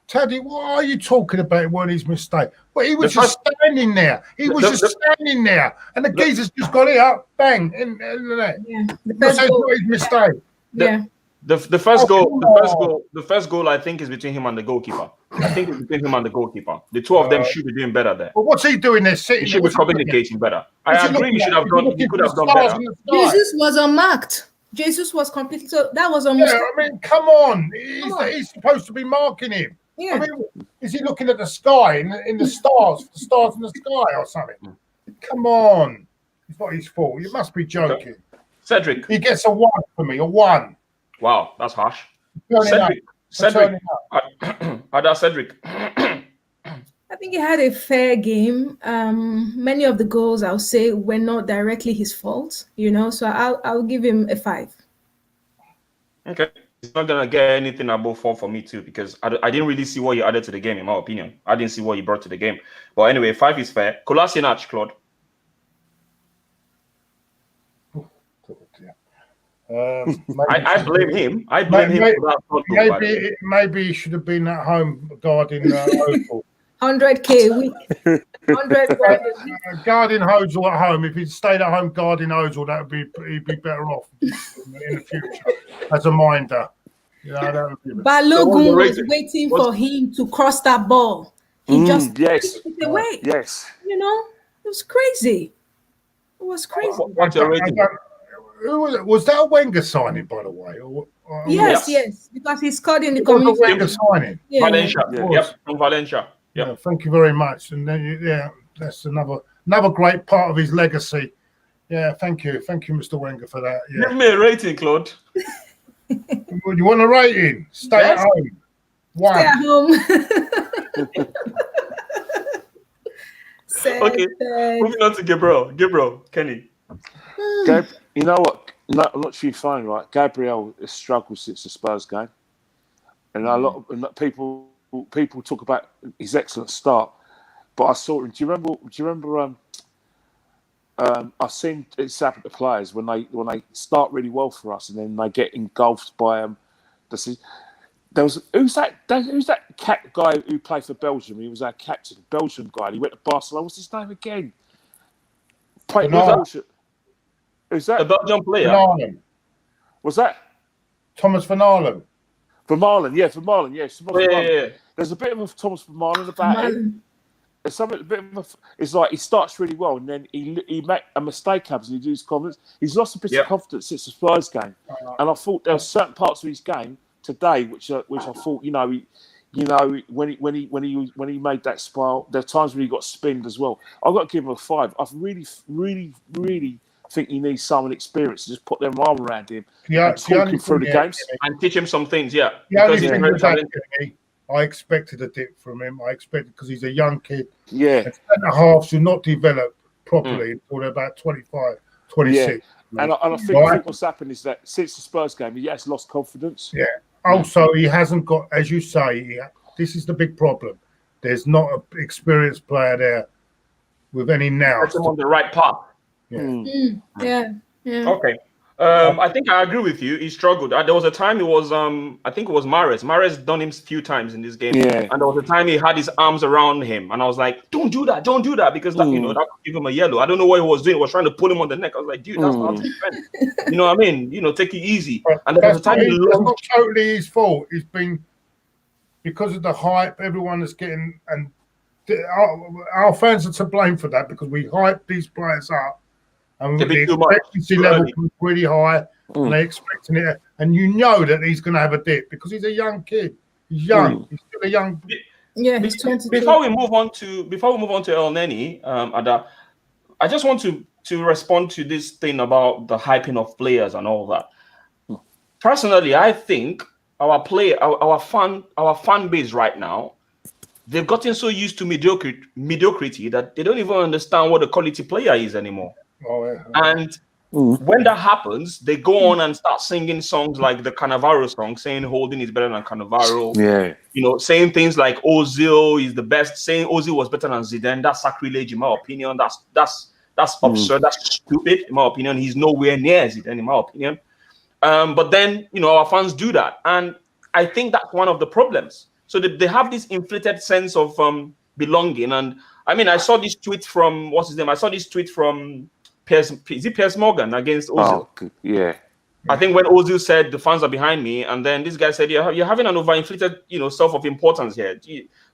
Tade, what are you talking about? It weren't his mistake. Well, he was just standing there. He was just standing there, and the geezer's just got it up, bang, in there. Yeah, That's not his mistake. Yeah. The first goal, I think, is between him and the goalkeeper. I think it's between him and the goalkeeper. The 2 of them should be doing better there. But what's he doing there? Sitting he should be communicating better. I agree. He could have done better. Jesus was unmarked. Jesus was completely. So that was almost. Yeah, I mean, come on. He's supposed to be marking him. Yeah. I mean, is he looking at the sky in the stars in the sky or something? Come on. It's not his fault. You must be joking. Cedric. He gets a 1 for me, a 1. Wow, that's harsh. Cedric. Ada Cedric. I think he had a fair game. Many of the goals, I'll say, were not directly his fault, so I'll give him a 5. Okay. He's not going to get anything above 4 for me too, because I didn't really see what he added to the game, in my opinion. I didn't see what he brought to the game. But anyway, 5 is fair. Kolasinac, Claude. I blame him. I blame him for that. Maybe he should have been at home guarding Ozil. 100K a week. 100 guarding Ozil at home. If he'd stayed at home guarding Ozil, he'd be better off in the future as a minder. Balogun was waiting for him to cross that ball. He just took it away. Yes. It was crazy. It was crazy. What's your rating? Was that a Wenger signing, by the way? Yes, because he scored in the community. Wenger signing. Yeah. Valencia. Yep, from Valencia. Yep. Yeah, thank you very much. And then, that's another great part of his legacy. Yeah, thank you, Mr. Wenger, for that. Yeah. Give me a rating, Claude. You want a rating? Stay at home. 1. Stay at home. Okay, moving on to Gabriel, Kenny. You know what? I'm not sure you find right. Gabriel has struggled since the Spurs game, and a lot of people talk about his excellent start. But I saw him. Do you remember? I've seen it's happened to players when they start really well for us, and then they get engulfed by who's that cat guy who played for Belgium? He was our captain, Belgian guy. He went to Barcelona. What's his name again? Who's that? A Belgian player. Vermaelen. Was that Thomas Vermaelen? Vermaelen, yes. Yeah. There's a bit of a Thomas Vermaelen about him. There's something a bit of it's like he starts really well, and then he make a mistake happens, and he loses confidence. He's lost a bit of confidence since the Spurs game, and I thought there were certain parts of his game today which I thought you know, when he made that spiral, there are times when he got spinned as well. I've got to give him a 5. I really think he needs someone experienced to just put their arm around him and talk him through the games and teach him some things. Yeah, the only because he's thing very with that, talented. Jimmy, I expected a dip from him. I expected because he's a young kid. Yeah. And centre halves do not develop properly until they're about 25, 26. Yeah. And I think what's happened is that since the Spurs game, he has lost confidence. Yeah. Also, he hasn't got, as you say, this is the big problem. There's not an experienced player there with any now. That's him on the right path. Yeah. Yeah. Okay. I think I agree with you. He struggled. There was a time it was I think it was Mahrez. Mahrez done him a few times in this game. Yeah. And there was a time he had his arms around him, and I was like, "Don't do that! Don't do that!" Because that, you know, that could give him a yellow. I don't know what he was doing. He was trying to pull him on the neck. I was like, "Dude, that's not defense." You know what I mean? You know, take it easy. And there was a time it's not totally his fault. It's been because of the hype. Everyone is getting, and our fans are to blame for that because we hype these players up. And the expectancy level was really high, and they're expecting it. And you know that he's going to have a dip because he's a young kid. He's young. He's still a young. Yeah, he's 22. Before we move on to El Neni, Ada, I just want to respond to this thing about the hyping of players and all that. Personally, I think our fan base right now, they've gotten so used to mediocrity that they don't even understand what a quality player is anymore. Oh, yeah. And when that happens, they go on and start singing songs like the Cannavaro song, saying Holding is better than Cannavaro. Yeah. You know, saying things like Ozil is the best, saying Ozil was better than Zidane. That's sacrilege, in my opinion. That's absurd. That's stupid, in my opinion. He's nowhere near Zidane, in my opinion. But then, you know, our fans do that. And I think that's one of the problems. So they have this inflated sense of belonging. And I mean, I saw this tweet from, what's his name? I saw this tweet from Piers Morgan against Ozil. Oh, yeah. I think when Ozil said the fans are behind me, and then this guy said, you're having an overinflated, you know, self of importance here.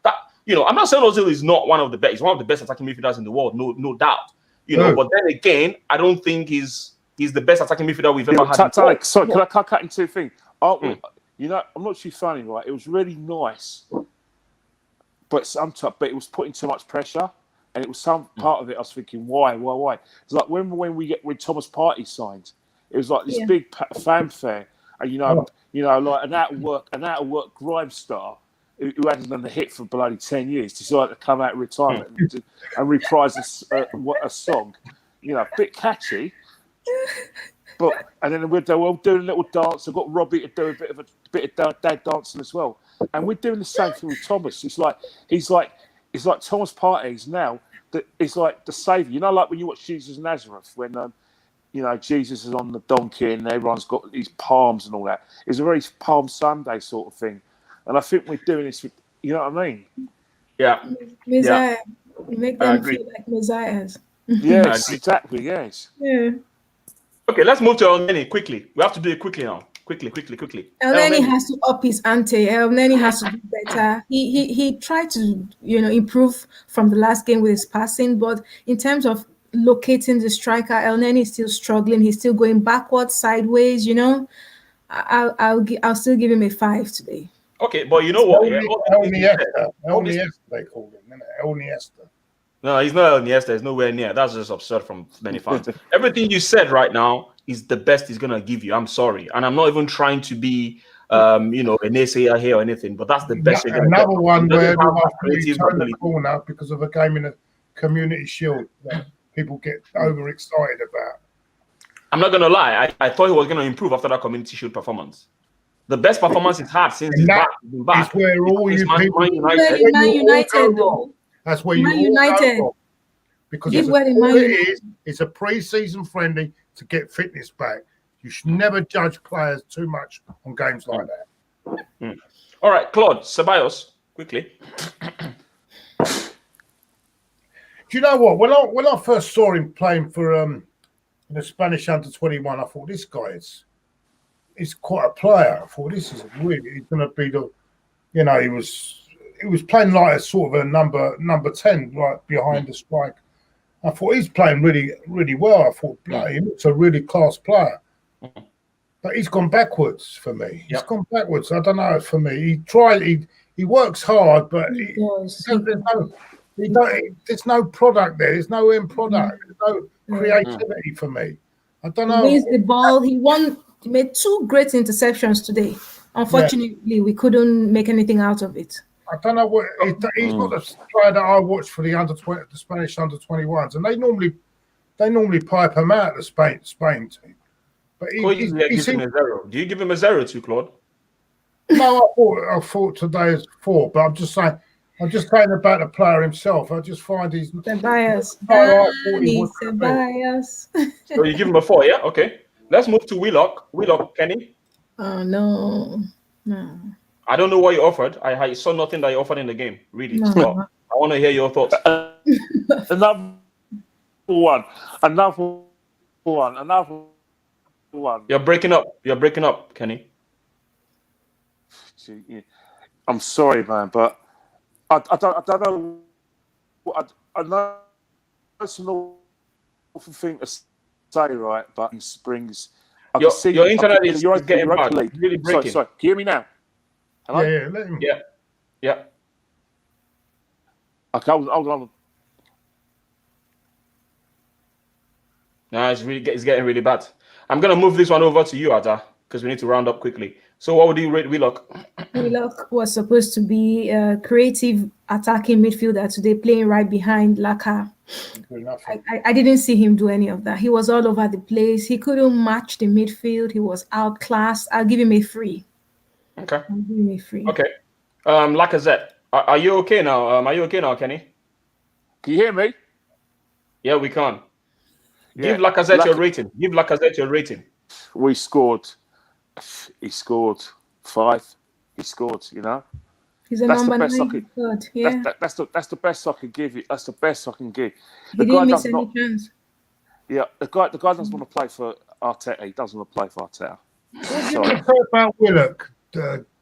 That, you know, I'm not saying Ozil is not one of the best. He's one of the best attacking midfielders in the world, no doubt. You know, but then again, I don't think he's the best attacking midfielder we've ever had. Sorry, can I cut into two things? You know, I'm not too funny, right? It was really nice, but it was putting too much pressure. And it was some part of it. I was thinking, why? It's like when Thomas Partey signed, it was like this big fanfare, and you know, like an out of work grime star who hadn't done the hit for bloody 10 years decided to come out of retirement and reprise a song, you know, a bit catchy, but and then they were all doing a little dance. I got Robbie to do a bit of dad dancing as well, and we're doing the same thing with Thomas. It's like Thomas Partey's now. It's like the saviour. You know, like when you watch Jesus of Nazareth, when you know Jesus is on the donkey and everyone's got these palms and all that. It's a very Palm Sunday sort of thing, and I think we're doing this with, you know what I mean? Yeah. Messiah. You make them feel like messiahs. Yes, exactly. Yes. Yeah. Okay, let's move to El Neni quickly. We have to do it quickly now. Quickly. El Neni has to up his ante. El Neni has to do better. He tried to, you know, improve from the last game with his passing, but in terms of locating the striker, El Neni is still struggling. He's still going backwards, sideways. You know, I'll still give him a 5 today. Okay, but you know what? El Niesta, they call him, El Niesta. No, he's not El Niesta. He's nowhere near. That's just absurd from many fans. Everything you said right now is the best he's gonna give you. I'm sorry, and I'm not even trying to be, you know, a naysayer here or anything. But that's the best. Another one where everyone turned the corner because of a game in a Community Shield that people get overexcited about. I'm not gonna lie. I thought he was gonna improve after that Community Shield performance. The best performance he's had since he's back. It's where all you people. Man United. That's where you United. Because it's a pre-season friendly to get fitness back. You should never judge players too much on games like that. All right, Claude, Ceballos, quickly. Do you know what? When I first saw him playing for the Spanish under-21, I thought this guy is quite a player. I thought this is he's going to be the, you know, he was playing like a sort of a number 10, right behind the strike. I thought he's playing really, really well. I thought he looks a really class player. But he's gone backwards for me. He's gone backwards. I don't know for me. He he works hard, but He does. there's no product there. There's no end product. There's no creativity for me. I don't know. He wins the ball. He made 2 great interceptions today. Unfortunately, we couldn't make anything out of it. I don't know what he's not the player that I watch for the the Spanish under-21s, and they normally pipe him out the Spain team. But Him a 0. Do you give him a 0 too, Claude? No, I thought today is 4, but I'm just saying about the player himself. I just find he's Ceballos. Ceballos. So you give him a 4, yeah? Okay. Let's move to Willock. Willock, Kenny. Oh no. I don't know what you offered. I saw nothing that you offered in the game. Really. No. So I want to hear your thoughts. Another one. You're breaking up, Kenny. I'm sorry, man, but I don't know. I know it's an awful thing to say, right? But in Springs, your internet is getting bad. It's really breaking. Sorry. Can you hear me now? Hello? Yeah, let him. Yeah. Okay, hold on. No, it's getting really bad. I'm gonna move this one over to you, Ada, because we need to round up quickly. So, what would you rate Willock? Willock was supposed to be a creative attacking midfielder today, playing right behind Laka. I didn't see him do any of that. He was all over the place. He couldn't match the midfield. He was outclassed. I'll give him a 3. Okay. I'll give him a 3. Okay. Lacazette, are you okay now? Are you okay now, Kenny? Can you hear me? Yeah, we can. Yeah. Give Lacazette your rating. Give Lacazette your rating. He scored 5. He scored, you know. He's a number 9. Yeah. That's the best I can give you. That's the best I can give. He didn't miss any chance. Yeah, the guy doesn't want to play for Arteta. He doesn't want to play for Arteta. What do you say about Willock,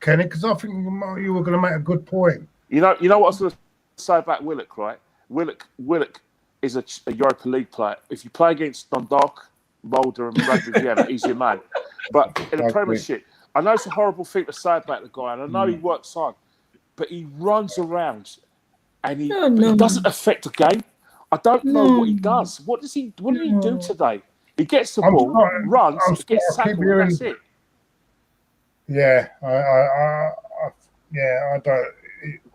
Kenny? Because I think you were going to make a good point. You know what I was going to say about Willock, right? Willock is a Europa League player. If you play against Dundalk, Mulder, and Bradford Vienna, he's your man. But in the Premiership, I know it's a horrible thing to say about the guy, and I know he works hard, but he runs around and he doesn't affect the game. I don't know what he does. What did he do today? He gets the ball, runs, gets tackled, and that's it. Yeah, I don't.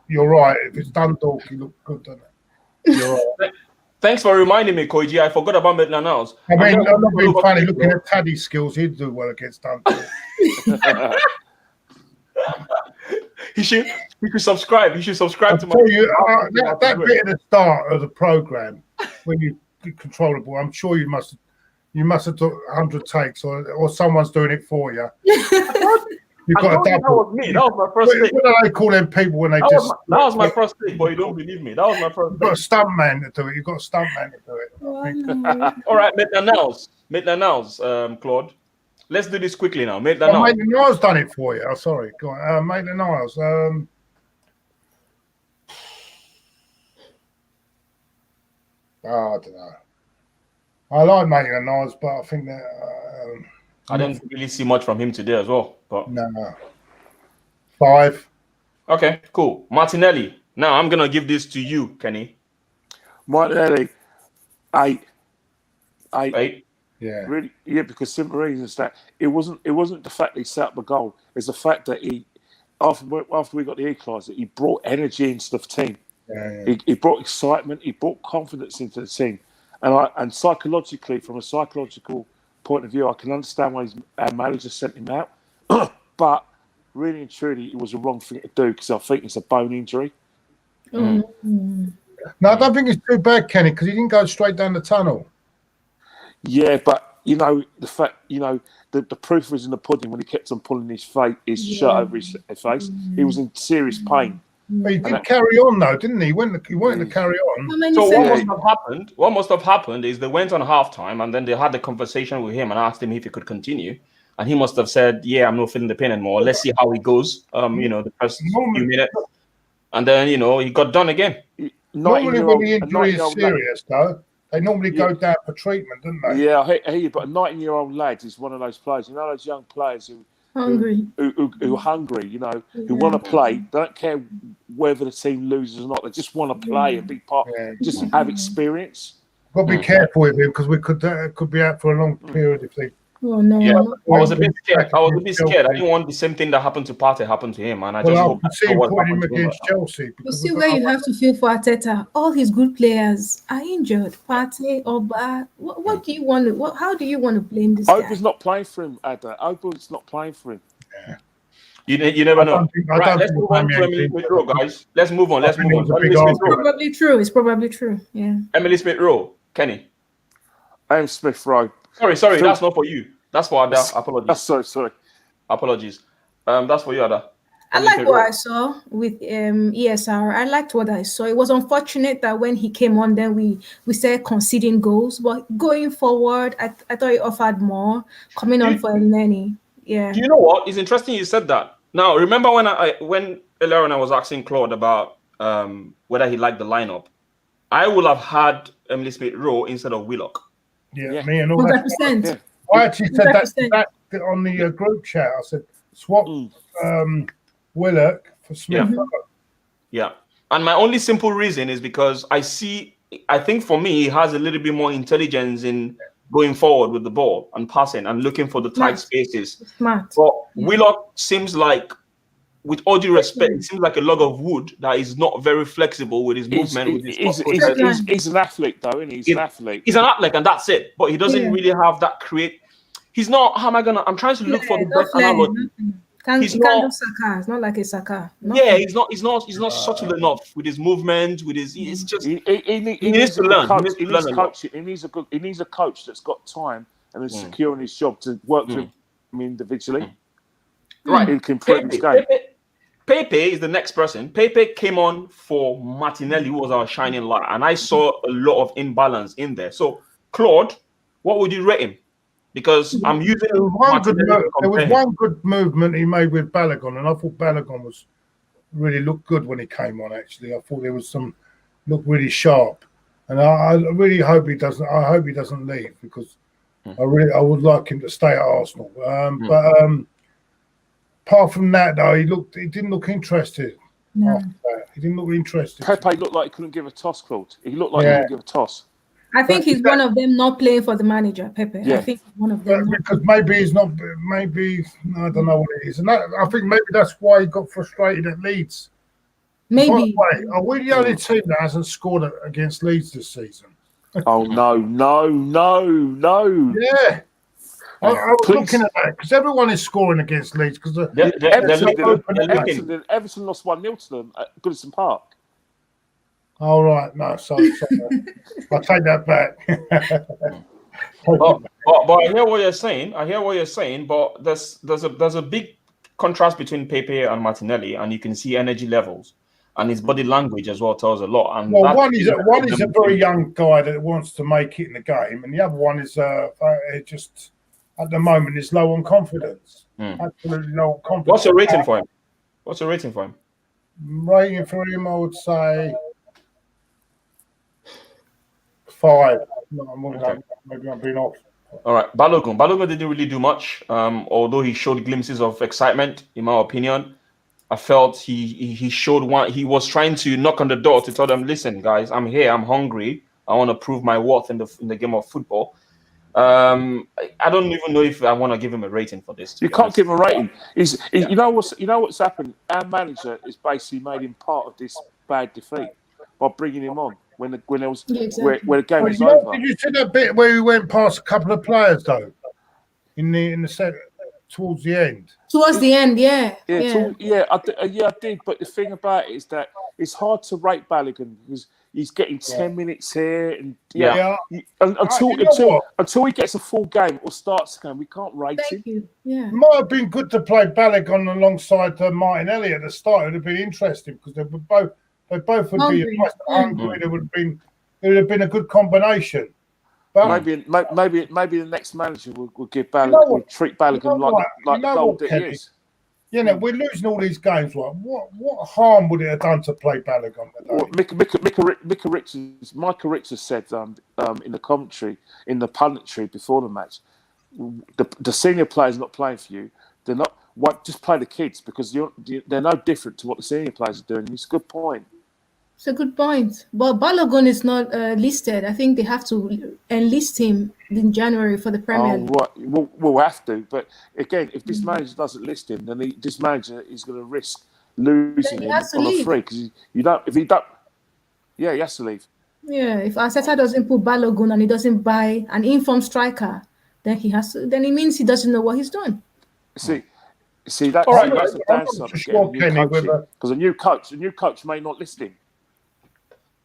You're right. If it's Dundalk, he looked good, doesn't it? You're right. Thanks for reminding me, Koiji. I forgot about Maitland-Niles. I mean, I'm not being funny. Looking at Tade's skills, he'd do well against Dundalk. He should subscribe. He should subscribe to my. That bit at the start of the program when you control the ball, I'm sure you must have took 100 takes, or someone's doing it for you. You've got a double. That was me. That was my first take. What do they call them people when they that was my first take, but you don't believe me. That was my first. You've got a stunt man to do it. You've got a stunt man to do it. All right, Maitland-Niles, Claude. Let's do this quickly now. Maitland-Niles done it for you. Oh, sorry. Go on. Maitland-Niles. I don't know. I like Maitland-Niles, but I think that I didn't really see much from him today as well. But no. 5. Okay, cool. Martinelli. Now I'm gonna give this to you, Kenny. Martinelli, 8. 8. Yeah. Really, yeah, because simple reason is that it wasn't the fact that he set up the goal. It's the fact that he after we got the equaliser, he brought energy into the team. Yeah. He brought excitement. He brought confidence into the team, and psychologically, from a psychological point of view, I can understand why our manager sent him out. But really and truly, it was the wrong thing to do because I think it's a bone injury. No, I don't think it's too bad, Kenny, because he didn't go straight down the tunnel. Yeah, but the fact, the proof was in the pudding when he kept on pulling his shirt over his face. He was in serious pain. But he did carry on though, didn't he? He wanted to carry on. So what must have happened is they went on halftime and then they had the conversation with him and asked him if he could continue. And he must have said, "Yeah, I'm not feeling the pain anymore. Let's see how it goes." The first few minutes, and then he got done again. Normally, when the injury is serious, though, they normally go down for treatment, don't they? Yeah, I hear you. But a 19-year-old lad is one of those players. You know those young players who Hungry. who are hungry, you know, who want to play. They don't care whether the team loses or not. They just want to play and be part, just have experience. Got to be careful with him because we could be out for a long period if they. Oh no. Yeah, I was a bit scared. I didn't want the same thing that happened to Partey happen to him, and I just hope I see him putting him against Chelsea. You see where you have to feel for Arteta. All his good players are injured. Partey, Oba. What do you want to? How do you want to blame this guy? Oba's not playing for him, Ada. Oba's not playing for him. Yeah. You never know. Right, let's move on to Emily Smith-Rowe, guys. Let's move on. Let's move on. It's probably true. It's probably true. Yeah. Emily Smith-Rowe, Kenny. I'm Smith-Rowe. Sorry, that's not for you. That's for Ada. Apologies. Sorry. Apologies. That's for you, Ada. I like what I saw with ESR. I liked what I saw. It was unfortunate that when he came on, then we started conceding goals. But going forward, I thought he offered more. Coming on for Elneny. Yeah. Do you know what? It's interesting you said that. Now, remember when earlier on I was asking Claude about whether he liked the lineup, I would have had Emily Smith-Rowe instead of Willock. Yeah, me and all 100%. that. I actually said that on the group chat. I said swap Willock for Smith. Yeah, and my only simple reason is because I think for me he has a little bit more intelligence in going forward with the ball and passing and looking for the tight spaces. Smart. But Willock seems like, with all due respect, it seems like a log of wood that is not very flexible with his movement. He's an athlete, though, isn't he? He's an athlete. He's an athlete, and that's it. But he doesn't really have that He's not. How am I gonna? I'm trying to look for the best analogy. He can't do Saka. It's not like a Saka. Yeah, he's not subtle enough with his movement. With his, it's just he needs to learn. He needs a coach that's got time and is secure in his job to work with him individually. Right, who can improve his game. Pepe is the next person. Pepe came on for Martinelli, who was our shining light, and I saw a lot of imbalance in there. So, Claude, what would you rate him? Because I'm using there was one good movement he made with Balogun, and I thought Balogun really looked good when he came on. Actually, I thought there was looked really sharp, and I really hope he doesn't. I hope he doesn't leave because I would like him to stay at Arsenal. But apart from that, though, he didn't look interested. No. After that. He didn't look interested. Pepe looked like he couldn't give a toss, Claude. He looked like he couldn't give a toss. I think he's one of them not playing for the manager, Pepe. Yeah. I think one of them. Because maybe he's not. Maybe I don't know what it is, and I think maybe that's why he got frustrated at Leeds. Maybe. By the way, are we the only team that hasn't scored against Leeds this season? Oh no! Yeah. I was looking at that because everyone is scoring against Leeds because Everton lost 1-0 to them at Goodison Park. All right, no, sorry. I'll take that back. but I hear what you're saying. But there's a big contrast between Pepe and Martinelli, and you can see energy levels and his body language as well tells a lot. And one is a very young guy that wants to make it in the game, and the other one is just. At the moment, is low on confidence. Absolutely low on confidence. What's your rating for him? Rating for him, I would say 5. Maybe I'm being off. All right, Balogun didn't really do much. Although he showed glimpses of excitement, in my opinion. I felt he showed one. He was trying to knock on the door to tell them, "Listen, guys, I'm here. I'm hungry. I want to prove my worth in the game of football." I don't even know if I want to give him a rating for this. You can't give him a rating. You know what's happened? Our manager has basically made him part of this bad defeat by bringing him on when the game was over. Did you see that bit where he went past a couple of players though? In the set towards the end. Towards the end, I did. But the thing about it is that it's hard to rate Balogun because he's getting 10 minutes here, and until he gets a full game or starts the game, we can't rate him. Yeah, it might have been good to play Balogun alongside Martinelli at the start. It would have been interesting because they both would be hungry. It would have been a good combination. But maybe the next manager will give Balogun, will treat Balogun like the gold that he is. You know, we're losing all these games. What harm would it have done to play Balogun today? Michael Richards said in the commentary, in the punditry before the match, the senior players not playing for you. They're not. just play the kids because they're no different to what the senior players are doing. It's a good point. It's a good point. But Balogun is not listed. I think they have to enlist him in January for the Premier League. Right. We'll have to. But again, if this manager doesn't list him, then this manager is going to risk losing him on a free because he has to leave. Yeah, if Arteta doesn't put Balogun and he doesn't buy an informed striker, then he has to. Then it means he doesn't know what he's doing. See, that's the downside of getting a new coach because a new coach may not list him.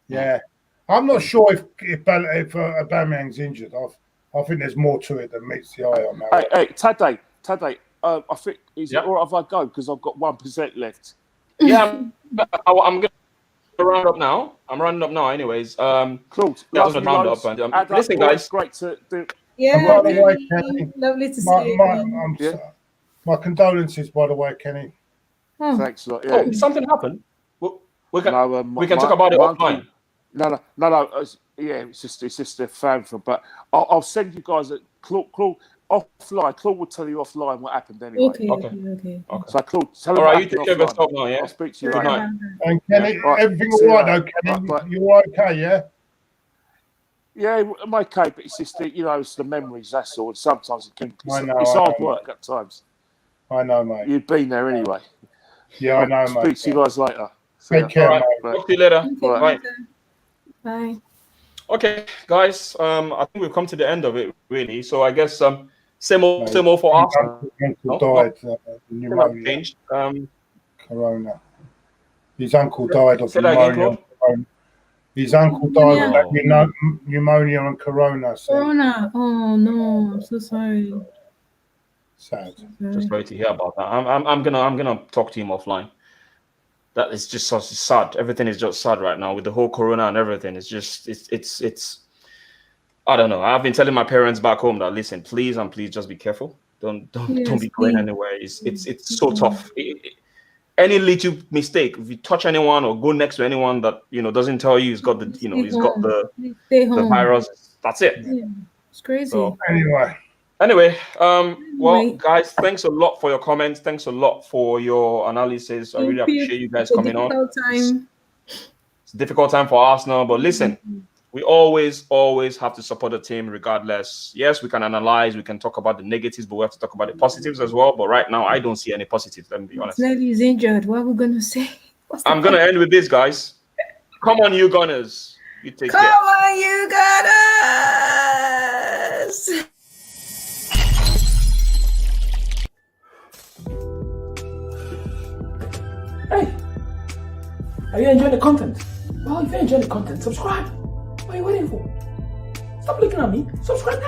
Yeah, I'm not sure if Aubameyang's injured. I think there's more to it than meets the eye on that. Hey, Tade, I think is it all right if I go because I've got 1% left. Yeah, I'm going to round up now. I'm rounding up now, anyways. Claude, round up. And, listen, guys, great to do. Yeah, by the way, Kenny, lovely to see you. My condolences, by the way, Kenny. Oh. Thanks a lot. Yeah. Oh, something happened. We can talk about it offline. No. It's just a fan film. But I'll send you guys a Claude offline. Claude will tell you offline what happened anyway. Okay. So Claude, tell all me. right, you take care of yourself now. Yeah. I'll speak to you. Good night. And Kenny, everything all right though, Kenny? You're okay, yeah? Yeah, I'm okay, but it's just it's the memories. That's all. Sometimes it's hard work at times. I know, mate. You've been there anyway. Yeah, I know, mate. Speak to you guys later. Take care, mate. Talk to you later. Okay, bye. Okay, guys. I think we've come to the end of it, really. So I guess same old for us. Uncle died. Pneumonia. Changed. Corona. His uncle died of Say that again, pneumonia. Claude? His uncle died of pneumonia and corona. So. Corona. Oh no, I'm so sorry. Sad. Just sorry to hear about that. I'm gonna talk to him offline. That is just so sad. Everything is just sad right now with the whole corona and everything. It's just it's. I don't know. I've been telling my parents back home that listen, please just be careful. Don't be going anywhere. It's so tough. Any little mistake, if you touch anyone or go next to anyone that doesn't tell you he's got the he's got the virus, that's it. Yeah, it's crazy. So, Anyway, well, guys, thanks a lot for your comments. Thanks a lot for your analysis. I really appreciate you guys coming on. It's a difficult time for Arsenal, but listen, we always have to support the team regardless. Yes, we can analyze, we can talk about the negatives, but we have to talk about the positives as well. But right now, I don't see any positives, let me be honest. He's injured. What are we going to say? I'm going to end with this, guys. Come on, you Gunners. You take care. Come on, you Gunners. Hey, are you enjoying the content? Well, if you're enjoying the content, subscribe. What are you waiting for? Stop looking at me. Subscribe now.